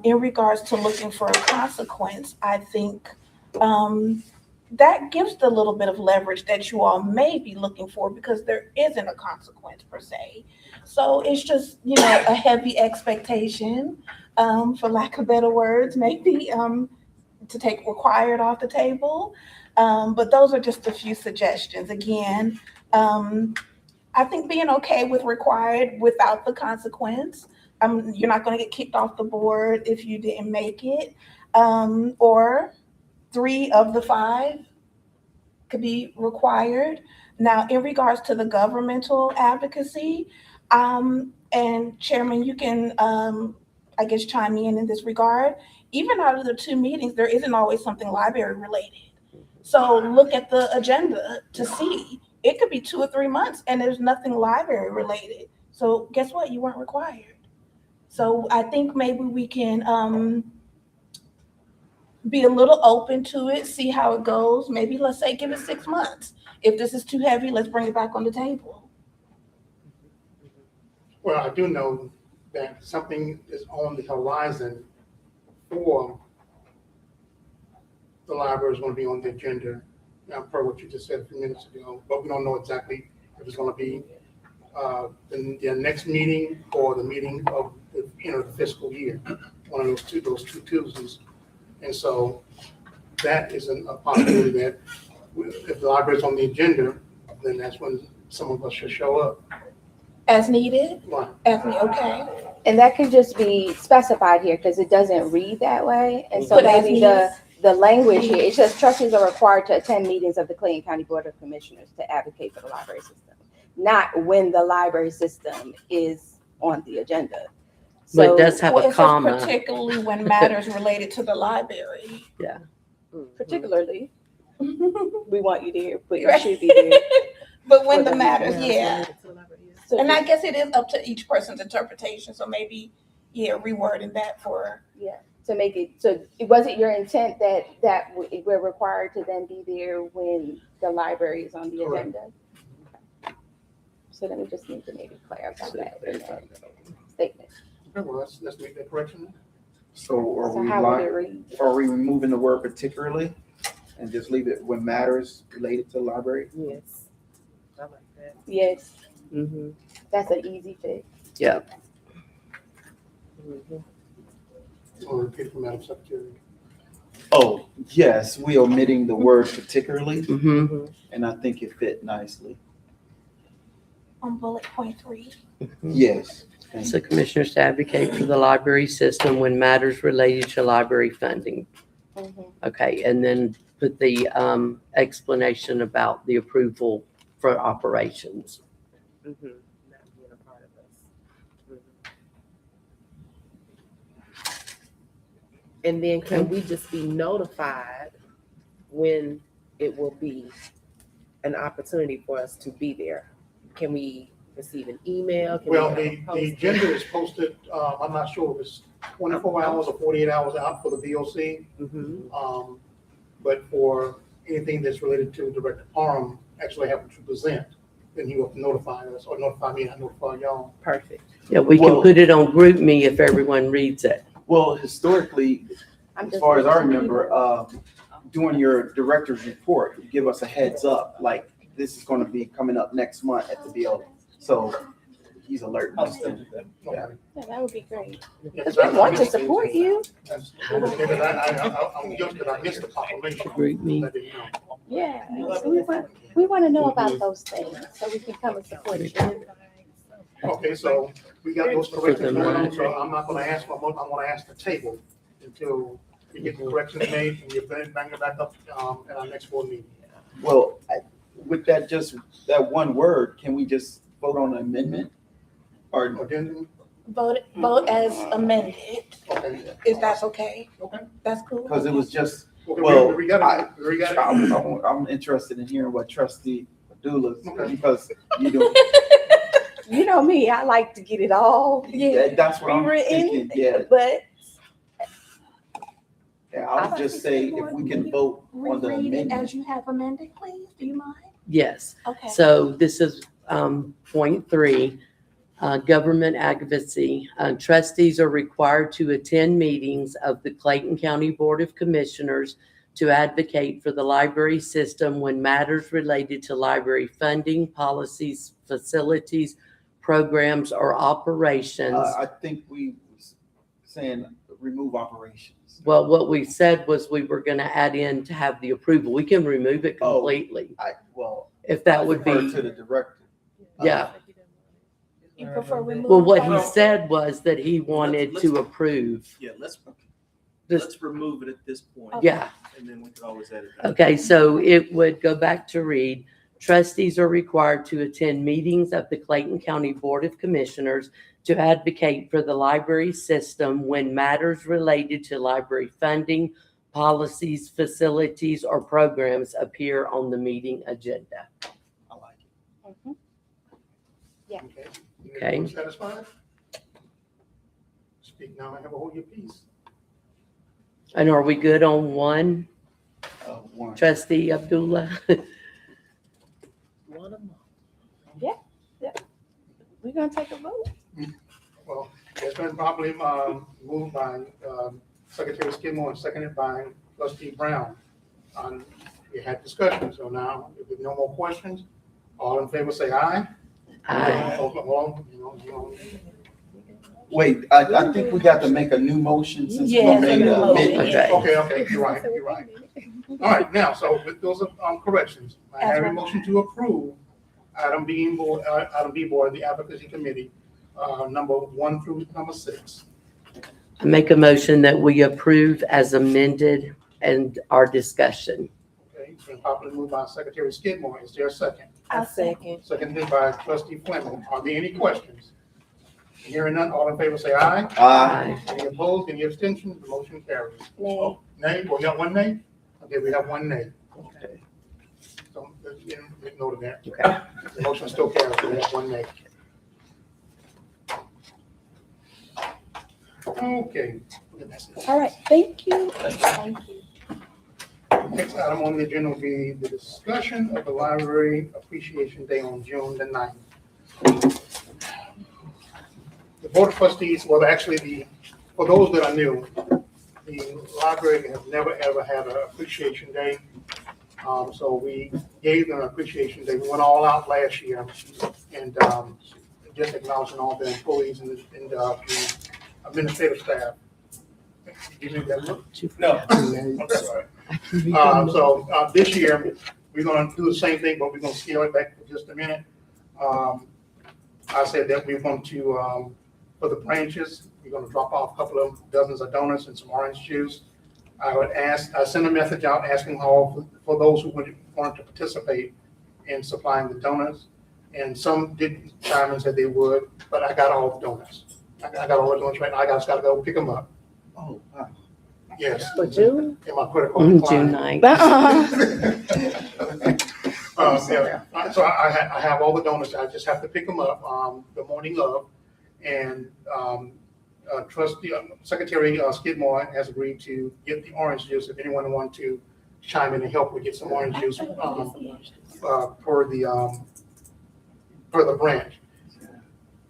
Speaker 13: In regards to looking for a consequence, I think that gives the little bit of leverage that you all may be looking for because there isn't a consequence per se. So it's just, you know, a heavy expectation, for lack of better words, maybe to take required off the table. But those are just a few suggestions. Again, I think being okay with required without the consequence. You're not going to get kicked off the board if you didn't make it. Or 3 of the 5 could be required. Now, in regards to the governmental advocacy, and Chairman, you can, I guess, chime in this regard. Even out of the 2 meetings, there isn't always something library related. So look at the agenda to see. It could be 2 or 3 months and there's nothing library related. So guess what? You weren't required. So I think maybe we can be a little open to it, see how it goes. Maybe let's say give it 6 months. If this is too heavy, let's bring it back on the table.
Speaker 1: Well, I do know that something is on the horizon for the library is going to be on the agenda, per what you just said a few minutes ago, but we don't know exactly if it's going to be the next meeting or the meeting of the end of the fiscal year, one of those two Tuesdays. And so that is a possibility that if the library is on the agenda, then that's when some of us should show up.
Speaker 13: As needed?
Speaker 1: Right.
Speaker 13: Okay.
Speaker 15: And that can just be specified here because it doesn't read that way. And so
Speaker 13: But as
Speaker 15: maybe the language here, it says trustees are required to attend meetings of the Clayton County Board of Commissioners to advocate for the library system, not when the library system is on the agenda.
Speaker 2: But it does have
Speaker 13: Well,
Speaker 2: a
Speaker 13: it says
Speaker 2: comma.
Speaker 13: particularly when matters related to the library.
Speaker 2: Yeah.
Speaker 15: Particularly, we want you there, but you should be there.
Speaker 13: But when
Speaker 15: For
Speaker 13: the
Speaker 15: the
Speaker 13: matters,
Speaker 15: matters
Speaker 13: yeah.
Speaker 15: So
Speaker 13: And I guess it is up to each person's interpretation, so maybe, rewording that for.
Speaker 15: Yeah, to make it, so was it your intent that we're required to then be there when the library is on the
Speaker 1: Correct.
Speaker 15: agenda? Okay. So then we just need to maybe clarify that in that statement.
Speaker 1: Okay, well, let's make that correction.
Speaker 5: So are
Speaker 15: So
Speaker 5: we
Speaker 15: how would it read?
Speaker 5: are we removing the word particularly and just leave it when matters related to the library?
Speaker 16: Yes. I like that.
Speaker 15: Yes,
Speaker 2: Mm-hmm.
Speaker 15: that's an easy fix.
Speaker 2: Yeah.
Speaker 1: Or repeat it for Madam Secretary.
Speaker 5: Oh, yes, we omitting the word particularly,
Speaker 2: Mm-hmm.
Speaker 5: and I think it fit nicely.
Speaker 13: On bullet point 3.
Speaker 5: Yes.
Speaker 2: So commissioners to advocate for the library system when matters related to library funding. Okay, and then put the explanation about the approval for operations.
Speaker 16: Mm-hmm. Not being a part of us. And then can we just be notified when it will be an opportunity for us to be there? Can we receive an email? Can
Speaker 1: Well,
Speaker 16: we
Speaker 1: the
Speaker 16: have a
Speaker 1: agenda is posted, I'm not sure if it's 24 hours or 48 hours out for the VOC.
Speaker 16: Mm-hmm.
Speaker 1: But for anything that's related to Director Parham actually having to present, then he will notify us or notify me and I notify y'all.
Speaker 16: Perfect.
Speaker 2: Yeah, we can put it on group me if everyone reads it.
Speaker 5: Well, historically, as far as I remember, doing your director's report, you give us a heads up, like this is going to be coming up next month at the BO. So he's alerting us.
Speaker 15: Yeah, that would be great.
Speaker 1: Yeah,
Speaker 15: Because we want to support you.
Speaker 1: I'm guilty that I missed the proclamation.
Speaker 2: Group me.
Speaker 1: I didn't know.
Speaker 15: Yeah, so we want to know about those things so we can come and support you.
Speaker 1: Okay, so we got those corrections going on, so I'm not gonna ask for a motion, I'm gonna ask the table until we get the corrections made and you bring it back up at our next board meeting.
Speaker 5: Well, with that one word, can we just vote on an amendment? Or
Speaker 1: Addendum?
Speaker 13: vote as amended,
Speaker 1: Okay.
Speaker 13: if that's okay.
Speaker 1: Okay.
Speaker 13: That's cool.
Speaker 5: Because it was just,
Speaker 1: Okay,
Speaker 5: well,
Speaker 1: we got it.
Speaker 5: I'm interested in hearing what trustee Abdullah's,
Speaker 1: Okay.
Speaker 5: because you know,
Speaker 9: You know me, I like to get it all.
Speaker 5: that's what I'm
Speaker 9: Rewritten,
Speaker 5: thinking, yeah.
Speaker 9: But
Speaker 5: Yeah, I would just say if we can vote on the
Speaker 13: Reread it
Speaker 5: amendment.
Speaker 13: as you have amended, please. Do you mind?
Speaker 2: Yes.
Speaker 13: Okay.
Speaker 2: So this is point 3, government advocacy. Trustees are required to attend meetings of the Clayton County Board of Commissioners to advocate for the library system when matters related to library funding, policies, facilities, programs, or operations.
Speaker 5: I think we was saying remove operations.
Speaker 2: Well, what we said was we were going to add in to have the approval. We can remove it completely. If that would
Speaker 5: defer
Speaker 2: be,
Speaker 5: to the director.
Speaker 2: yeah.
Speaker 13: You prefer remove?
Speaker 2: Well, what he said was that he wanted to approve.
Speaker 14: Yeah, let's
Speaker 2: This,
Speaker 14: remove it at this point.
Speaker 2: yeah.
Speaker 14: And then we could always edit that.
Speaker 2: Okay, so it would go back to read, trustees are required to attend meetings of the Clayton County Board of Commissioners to advocate for the library system when matters related to library funding, policies, facilities, or programs appear on the meeting agenda.
Speaker 5: I like it.
Speaker 9: Mhm. Yeah.
Speaker 1: Okay.
Speaker 2: Okay.
Speaker 1: You satisfied? Speak now and have a hold your peace.
Speaker 2: And are we good on one,
Speaker 5: One.
Speaker 2: trustee Abdullah?
Speaker 16: One of them.
Speaker 9: we're gonna take a vote.
Speaker 1: Well, it's been properly moved by Secretary Skidmore and seconded by Trustee Brown. We had discussion, so now if there's no more questions, all in favor say aye.
Speaker 2: Aye.
Speaker 1: All,
Speaker 5: Wait, I think we got to make a new motion since we
Speaker 13: Yes,
Speaker 5: made
Speaker 13: a new
Speaker 5: a
Speaker 13: motion,
Speaker 5: amendment.
Speaker 1: Okay, you're right. All right, now, so with those corrections, I have a motion to approve item B board, the advocacy committee, number 1 through number 6.
Speaker 2: I make a motion that we approve as amended and our discussion.
Speaker 1: Okay, it's been properly moved by Secretary Skidmore. Is there a second?
Speaker 13: I'll second.
Speaker 1: Seconded by Trustee Fleming. Are there any questions? Hearing none, all in favor say aye.
Speaker 5: Aye.
Speaker 1: Any opposed, any abstentions? The motion carries.
Speaker 9: Nay.
Speaker 1: Oh, nay, we got one nay? Okay, we have one nay.
Speaker 2: Okay.
Speaker 1: So, make note of that. The motion still carries, we have one nay. Okay.
Speaker 9: All right, thank you. Thank you.
Speaker 1: Next item on the agenda will be the discussion of the Library Appreciation Day on June the 9th. The Board of Trustees, well, actually, for those that are new, the library has never, ever had an Appreciation Day. So we gave them an Appreciation Day. We went all out last year and just acknowledging all the employees and the administrative staff. You need that look?
Speaker 5: No.
Speaker 1: I'm sorry. So this year, we're gonna do the same thing, but we're gonna scale it back for just a minute. I said that we're going to, for the branches, we're gonna drop off a couple of dozens of donuts and some orange juice. I sent a message out asking all, for those who wanted to participate in supplying the donuts. And some did chime and said they would, but I got all the donuts. I got all the donuts right now. I just gotta go pick them up.
Speaker 5: Oh, wow.
Speaker 1: Yes.
Speaker 9: For June?
Speaker 1: In my critical
Speaker 2: June
Speaker 1: decline.
Speaker 2: 9th.
Speaker 1: Yeah. So I have all the donuts. I just have to pick them up the morning of. And Trustee Secretary Skidmore has agreed to get the orange juice if anyone wants to chime in and help with get some orange juice for the branch.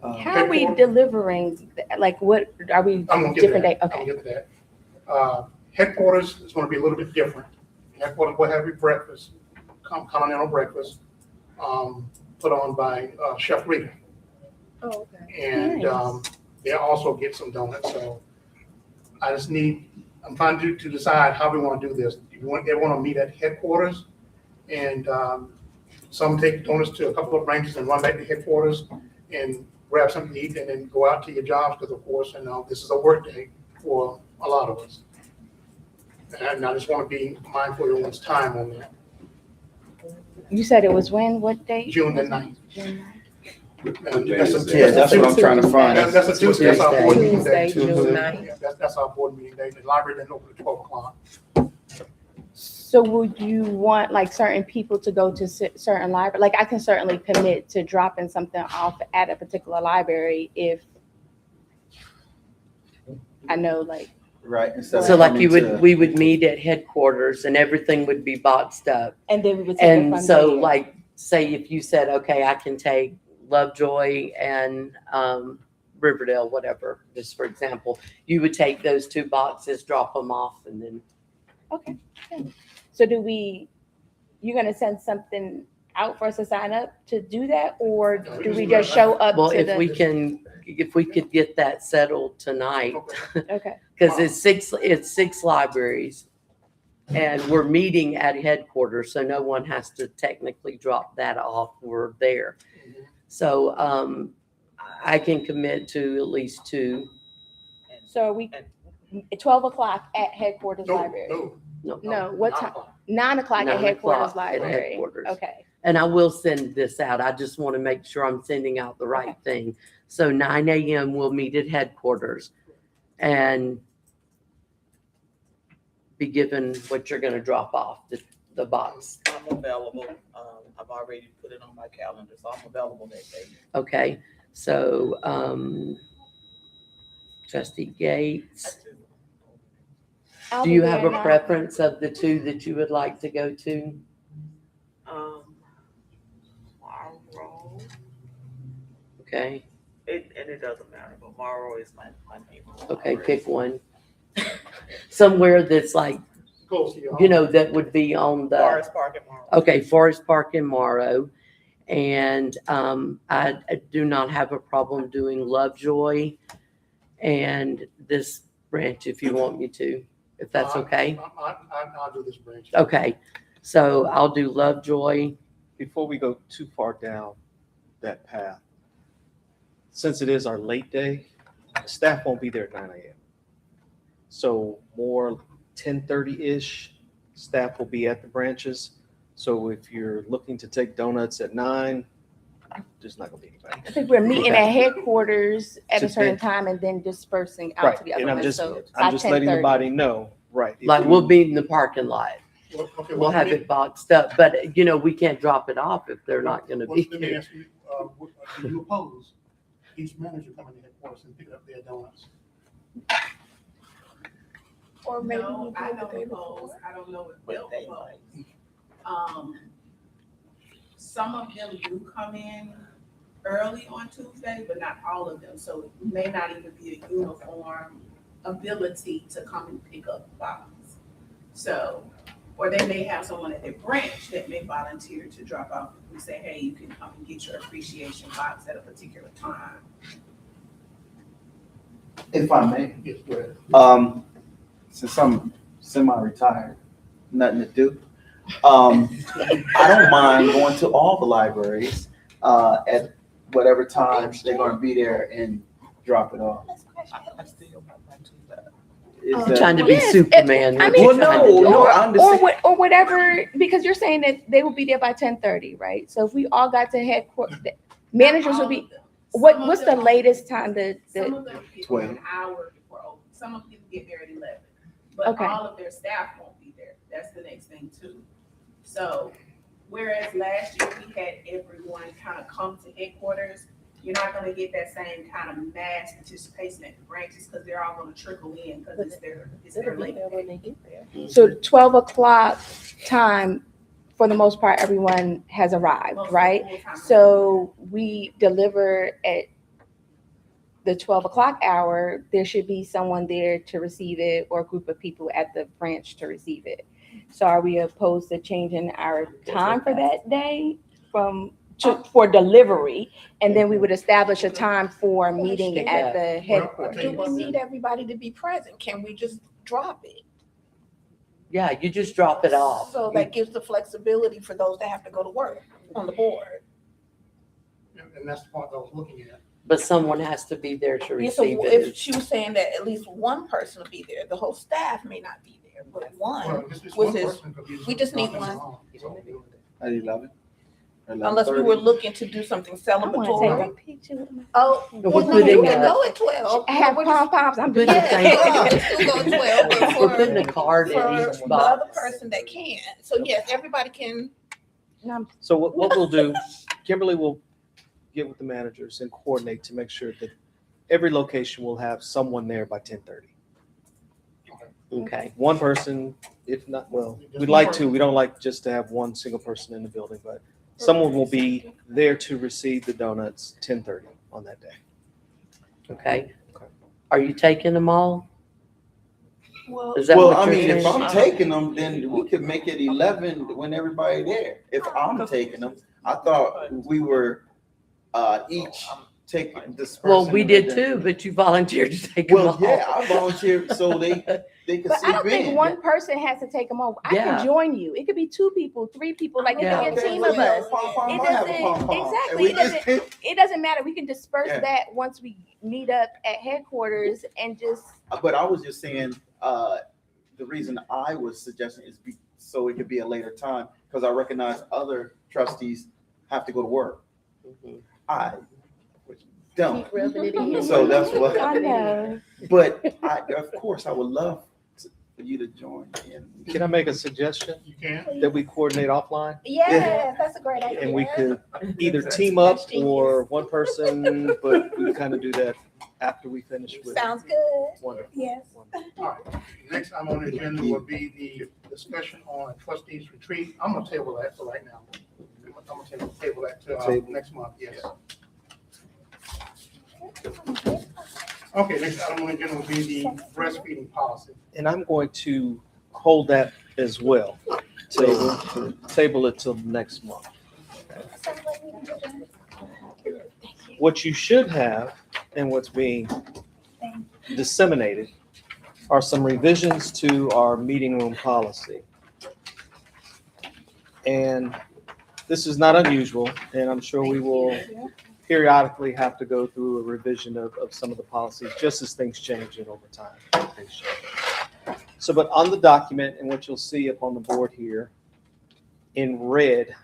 Speaker 9: How are we delivering, like what, are we
Speaker 1: I'm gonna get
Speaker 9: different
Speaker 1: that.
Speaker 9: day? Okay.
Speaker 1: I'm gonna get to that. Headquarters is gonna be a little bit different. Headquarters will have your breakfast, continental breakfast, put on by Chef Rita.
Speaker 9: Oh, okay.
Speaker 1: And they also get some donuts. So I just I'm trying to decide how we want to do this. They want to meet at headquarters, and some take donuts to a couple of branches and run back to headquarters and grab something to eat, and then go out to your jobs because, of course, this is a work day for a lot of us. And I just want to be mindful of everyone's time on that.
Speaker 9: You said it was when, what date?
Speaker 1: June the 9th.
Speaker 9: June 9th.
Speaker 5: Yeah, that's what I'm trying to find.
Speaker 1: That's a Tuesday, that's our board meeting day.
Speaker 2: Tuesday, June 9th.
Speaker 1: Yeah, that's our board meeting day. The library doesn't open at 12 o'clock.
Speaker 15: So would you want like certain people to go to certain library? Like I can certainly commit to dropping something off at a particular library if I know like.
Speaker 5: Right. instead of
Speaker 2: So like
Speaker 5: coming
Speaker 2: you
Speaker 5: to-
Speaker 2: would, we would meet at headquarters and everything would be boxed up.
Speaker 15: And then we would take it
Speaker 2: And
Speaker 15: from
Speaker 2: so
Speaker 15: there.
Speaker 2: like, say if you said, okay, I can take Lovejoy and Riverdale, whatever, just for example, you would take those two boxes, drop them off and then.
Speaker 15: Okay. Good. So you're gonna send something out for us to sign up to do that? Or do we just show up
Speaker 2: Well,
Speaker 15: to
Speaker 2: if we could get that settled tonight,
Speaker 15: Okay.
Speaker 2: because it's six libraries. And we're meeting at headquarters, so no one has to technically drop that off. We're there. So I can commit to at least two.
Speaker 15: So are we at 12 o'clock at headquarters library?
Speaker 1: No,
Speaker 15: What time? 9 o'clock at
Speaker 2: 9
Speaker 15: headquarters
Speaker 2: o'clock at
Speaker 15: library.
Speaker 2: headquarters.
Speaker 15: Okay.
Speaker 2: And I will send this out. I just want to make sure I'm sending out the right thing. So 9 a.m. we'll meet at headquarters and be given what you're going to drop off, the box.
Speaker 16: I'm available. I've already put it on my calendar, so I'm available that day.
Speaker 2: Okay. So Trustee Gates,
Speaker 15: I'll
Speaker 2: do
Speaker 15: be
Speaker 2: you
Speaker 15: there
Speaker 2: have a
Speaker 15: now.
Speaker 2: preference of the two that you would like to go to?
Speaker 16: Tomorrow.
Speaker 2: Okay.
Speaker 16: It doesn't matter, but tomorrow is my neighborhood.
Speaker 2: Okay, pick one. Somewhere that's like,
Speaker 1: Close to
Speaker 2: you know, that would be on the.
Speaker 16: Forest Park in Morrow.
Speaker 2: Okay, Forest Park in Morrow. And I do not have a problem doing Lovejoy and this branch if you want me to, if that's okay.
Speaker 1: I'll do this branch.
Speaker 2: Okay, so I'll do Lovejoy.
Speaker 6: Before we go too far down that path, since it is our late day, staff won't be there at 9 a.m. So more 10:30-ish, staff will be at the branches. So if you're looking to take donuts at 9, there's not gonna be anybody.
Speaker 15: I think we're meeting
Speaker 6: Okay.
Speaker 15: at headquarters at a
Speaker 6: To
Speaker 15: certain
Speaker 6: then-
Speaker 15: time and then dispersing out
Speaker 6: Right,
Speaker 15: to the other
Speaker 6: and I'm
Speaker 15: ones.
Speaker 6: just,
Speaker 15: So by
Speaker 6: I'm just letting the
Speaker 15: 10:30.
Speaker 6: body know, right. if
Speaker 2: Like
Speaker 6: you-
Speaker 2: we'll be in the parking lot.
Speaker 1: Okay,
Speaker 2: We'll have it boxed up, but you know, we can't drop it off if they're not gonna be
Speaker 1: Let me
Speaker 2: there.
Speaker 1: ask you, do you oppose each manager coming to headquarters and picking up their donuts?
Speaker 13: Or maybe
Speaker 17: No,
Speaker 13: we
Speaker 17: I
Speaker 13: do the
Speaker 17: don't
Speaker 13: day
Speaker 17: oppose,
Speaker 13: before.
Speaker 17: I don't know if they'll oppose. Some of them do come in early on Tuesday, but not all of them, so it may not even be a uniform ability to come and pick up the box. So, or they may have someone at their branch that may volunteer to drop off and say, hey, you can come and get your appreciation box at a particular time.
Speaker 5: If I may,
Speaker 1: Yes, go ahead.
Speaker 5: since I'm semi-retired, nothing to do. I don't mind going to all the libraries at whatever time they're going to be there and drop it off.
Speaker 16: I still want to do that.
Speaker 5: Is
Speaker 2: I'm
Speaker 5: that-
Speaker 2: trying to be
Speaker 15: Yes,
Speaker 2: Superman.
Speaker 15: I
Speaker 2: What
Speaker 15: mean-
Speaker 2: you trying to do?
Speaker 5: no, I understand.
Speaker 15: Or whatever, because you're saying that they will be there by 10:30, right? So if we all got to headquarters, managers will be, what's the latest time
Speaker 17: Some of them get there an hour before open, some of them get there at 11. But
Speaker 15: Okay.
Speaker 17: all of their staff won't be there, that's the next thing too. So, whereas last year we had everyone kind of come to headquarters, you're not gonna get that same kind of mass participation at the branches, because they're all gonna trickle in, because it's their late.
Speaker 15: when they get there. So 12 o'clock time, for the most part, everyone has arrived,
Speaker 17: Most
Speaker 15: right?
Speaker 17: full-time
Speaker 15: So we deliver at the 12 o'clock hour, there should be someone there to receive it or a group of people at the branch to receive it. So are we opposed to changing our time for that day for delivery? And then we would establish a time for meeting at the headquarters.
Speaker 13: Do we need everybody to be present? Can we just drop it?
Speaker 2: Yeah, you just drop it off.
Speaker 13: So that gives the flexibility for those that have to go to work on the board.
Speaker 1: And that's the part I was looking at.
Speaker 2: But someone has to be there to
Speaker 13: Yeah, so
Speaker 2: receive
Speaker 13: if
Speaker 2: it.
Speaker 13: she was saying that at least one person will be there, the whole staff may not be there, but
Speaker 1: Well,
Speaker 13: one,
Speaker 1: this
Speaker 13: which
Speaker 1: one
Speaker 13: is,
Speaker 1: person could be
Speaker 13: we just need
Speaker 1: dropping it
Speaker 13: one.
Speaker 1: off, so,
Speaker 5: At 11?
Speaker 13: unless we were looking to do something celebratory.
Speaker 7: picture.
Speaker 13: Oh,
Speaker 2: We're
Speaker 13: well, no,
Speaker 2: putting
Speaker 13: you can
Speaker 2: a-
Speaker 13: go at 12.
Speaker 7: Have
Speaker 13: We're just-
Speaker 7: pom-poms. I'm
Speaker 2: Good
Speaker 7: just.
Speaker 2: thing.
Speaker 13: Still go at 12, but
Speaker 2: We're putting a
Speaker 13: for,
Speaker 2: card in
Speaker 13: for
Speaker 2: each
Speaker 13: the other
Speaker 2: box.
Speaker 13: person that can't. So yes, everybody can.
Speaker 6: So what we'll do, Kimberly will get with the managers and coordinate to make sure that every location will have someone there by 10:30.
Speaker 2: Okay.
Speaker 6: One person, if not, well, we'd like to, we don't like just to have one single person in the building, but someone will be there to receive the donuts 10:30 on that day.
Speaker 2: Okay. Are you taking them all?
Speaker 13: Well,
Speaker 2: Is that
Speaker 5: Well,
Speaker 2: what
Speaker 5: I
Speaker 2: you're
Speaker 5: mean, if
Speaker 2: saying?
Speaker 5: I'm taking them, then we could make it 11 when everybody there. If I'm taking them, I thought we were each taking this.
Speaker 2: Well, we did too, but you volunteered to take them all.
Speaker 5: Well, yeah, I volunteered so they could
Speaker 7: But I don't
Speaker 5: sleep
Speaker 7: think
Speaker 5: in.
Speaker 7: one person has to take them over. I
Speaker 2: Yeah.
Speaker 7: can join you. It could be 2 people, 3 people, like it
Speaker 2: Yeah.
Speaker 7: could be a
Speaker 5: Okay,
Speaker 7: team
Speaker 5: well,
Speaker 7: of
Speaker 5: yeah,
Speaker 7: us.
Speaker 5: pom-pom
Speaker 7: It
Speaker 5: might have a
Speaker 7: doesn't,
Speaker 5: pom-pom. And
Speaker 7: exactly,
Speaker 5: we
Speaker 7: it
Speaker 5: just
Speaker 7: doesn't,
Speaker 5: pick-
Speaker 7: it doesn't matter. We can disperse
Speaker 5: Yeah.
Speaker 7: that once we meet up at headquarters and just,
Speaker 5: But I was just saying, the reason I was suggesting is so it could be a later time, because I recognize other trustees have to go to work. I don't.
Speaker 7: keep rubbing it in.
Speaker 5: So that's what.
Speaker 7: I know.
Speaker 5: But of course, I would love for you to join in.
Speaker 6: Can I make a suggestion
Speaker 1: You can.
Speaker 6: that we coordinate offline?
Speaker 7: Yes, that's a great idea.
Speaker 6: And we could either team up or one person, but we kind of do that after we finish with.
Speaker 7: Sounds good.
Speaker 6: Wonderful.
Speaker 7: Yes.
Speaker 1: All right. Next item on the agenda will be the discussion on trustees retreat. I'm gonna table that for right now. I'm gonna table that to next month, yes. Okay, next item on the agenda will be the breastfeeding policy.
Speaker 6: And I'm going to hold that as well. Table it till next month. What you should have and what's being disseminated are some revisions to our meeting room policy. And this is not unusual, and I'm sure we will periodically have to go through a revision of some of the policies, just as things change and over time. things change. So, but on the document, and what you'll see up on the board here, in red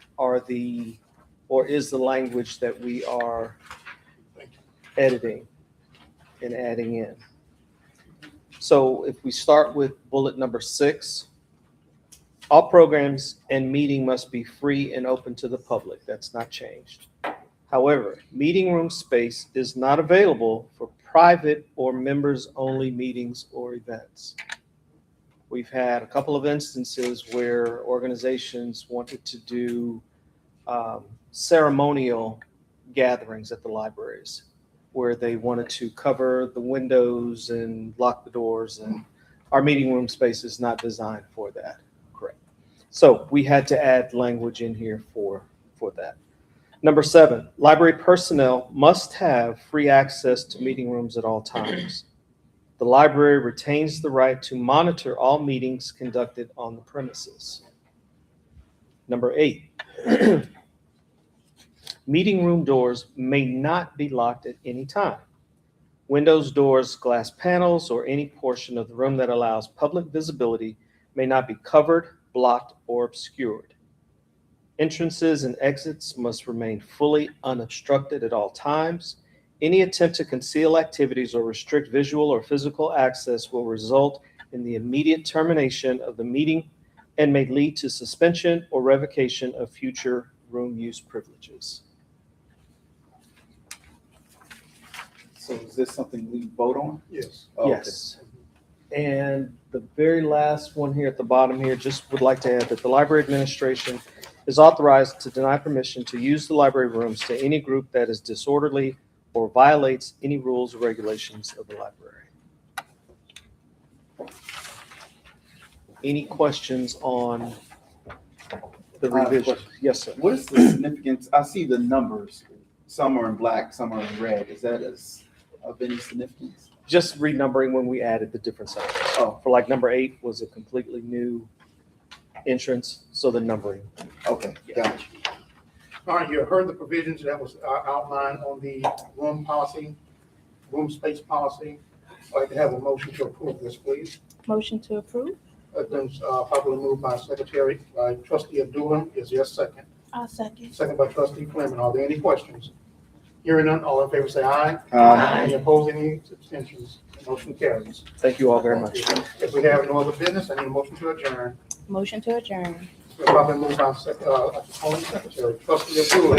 Speaker 6: is the language that we are editing and adding in. So if we start with bullet number 6, all programs and meeting must be free and open to the public. That's not changed. However, meeting room space is not available for private or members-only meetings or events. We've had a couple of instances where organizations wanted to do ceremonial gatherings at the libraries, where they wanted to cover the windows and lock the doors, and our meeting room space is not designed for that. Correct. So we had to add language in here for that. Number 7, library personnel must have free access to meeting rooms at all times. The library retains the right to monitor all meetings conducted on the premises. Number 8, meeting room doors may not be locked at any time. Windows, doors, glass panels, or any portion of the room that allows public visibility may not be covered, blocked, or obscured. Entrances and exits must remain fully unobstructed at all times. Any attempt to conceal activities or restrict visual or physical access will result in the immediate termination of the meeting and may lead to suspension or revocation of future room use privileges.
Speaker 5: So is this something we vote on?
Speaker 1: Yes.
Speaker 5: Oh, okay.
Speaker 6: Yes. And the very last one here at the bottom here, just would like to add that the library administration is authorized to deny permission to use the library rooms to any group that is disorderly or violates any rules or regulations of the library. Any questions on the revision? Yes, sir.
Speaker 5: What is the significance? I see the numbers. Some are in black, some are in red. Is that of any significance?
Speaker 6: Just renumbering when we added the different sections.
Speaker 5: Oh.
Speaker 6: For like number 8 was a completely new entrance, so the numbering.
Speaker 5: Okay, gotcha.
Speaker 1: All right, you heard the provisions that was outlined on the room policy, room space policy. I'd like to have a motion to approve this, please.
Speaker 7: Motion to approve?
Speaker 1: It's been properly moved by Secretary, by Trustee Abdullah. Is there a second?
Speaker 13: I'll second.
Speaker 1: Second by trustee Fleming. Are there any questions? Hearing none, all in favor say aye.
Speaker 5: Aye.
Speaker 1: Any opposed, any abstentions? Motion carries.
Speaker 6: Thank you all very much.
Speaker 1: If we have no other business, I need a motion to adjourn.
Speaker 15: Motion to adjourn.
Speaker 1: We're probably moved by only secretary, trustee Abdul.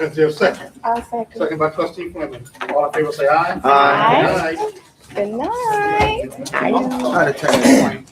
Speaker 1: Is there a second?
Speaker 13: I'll second.
Speaker 1: Second by trustee Fleming. All in favor say aye.
Speaker 5: Aye.
Speaker 15: Good night.
Speaker 5: Try to turn this on.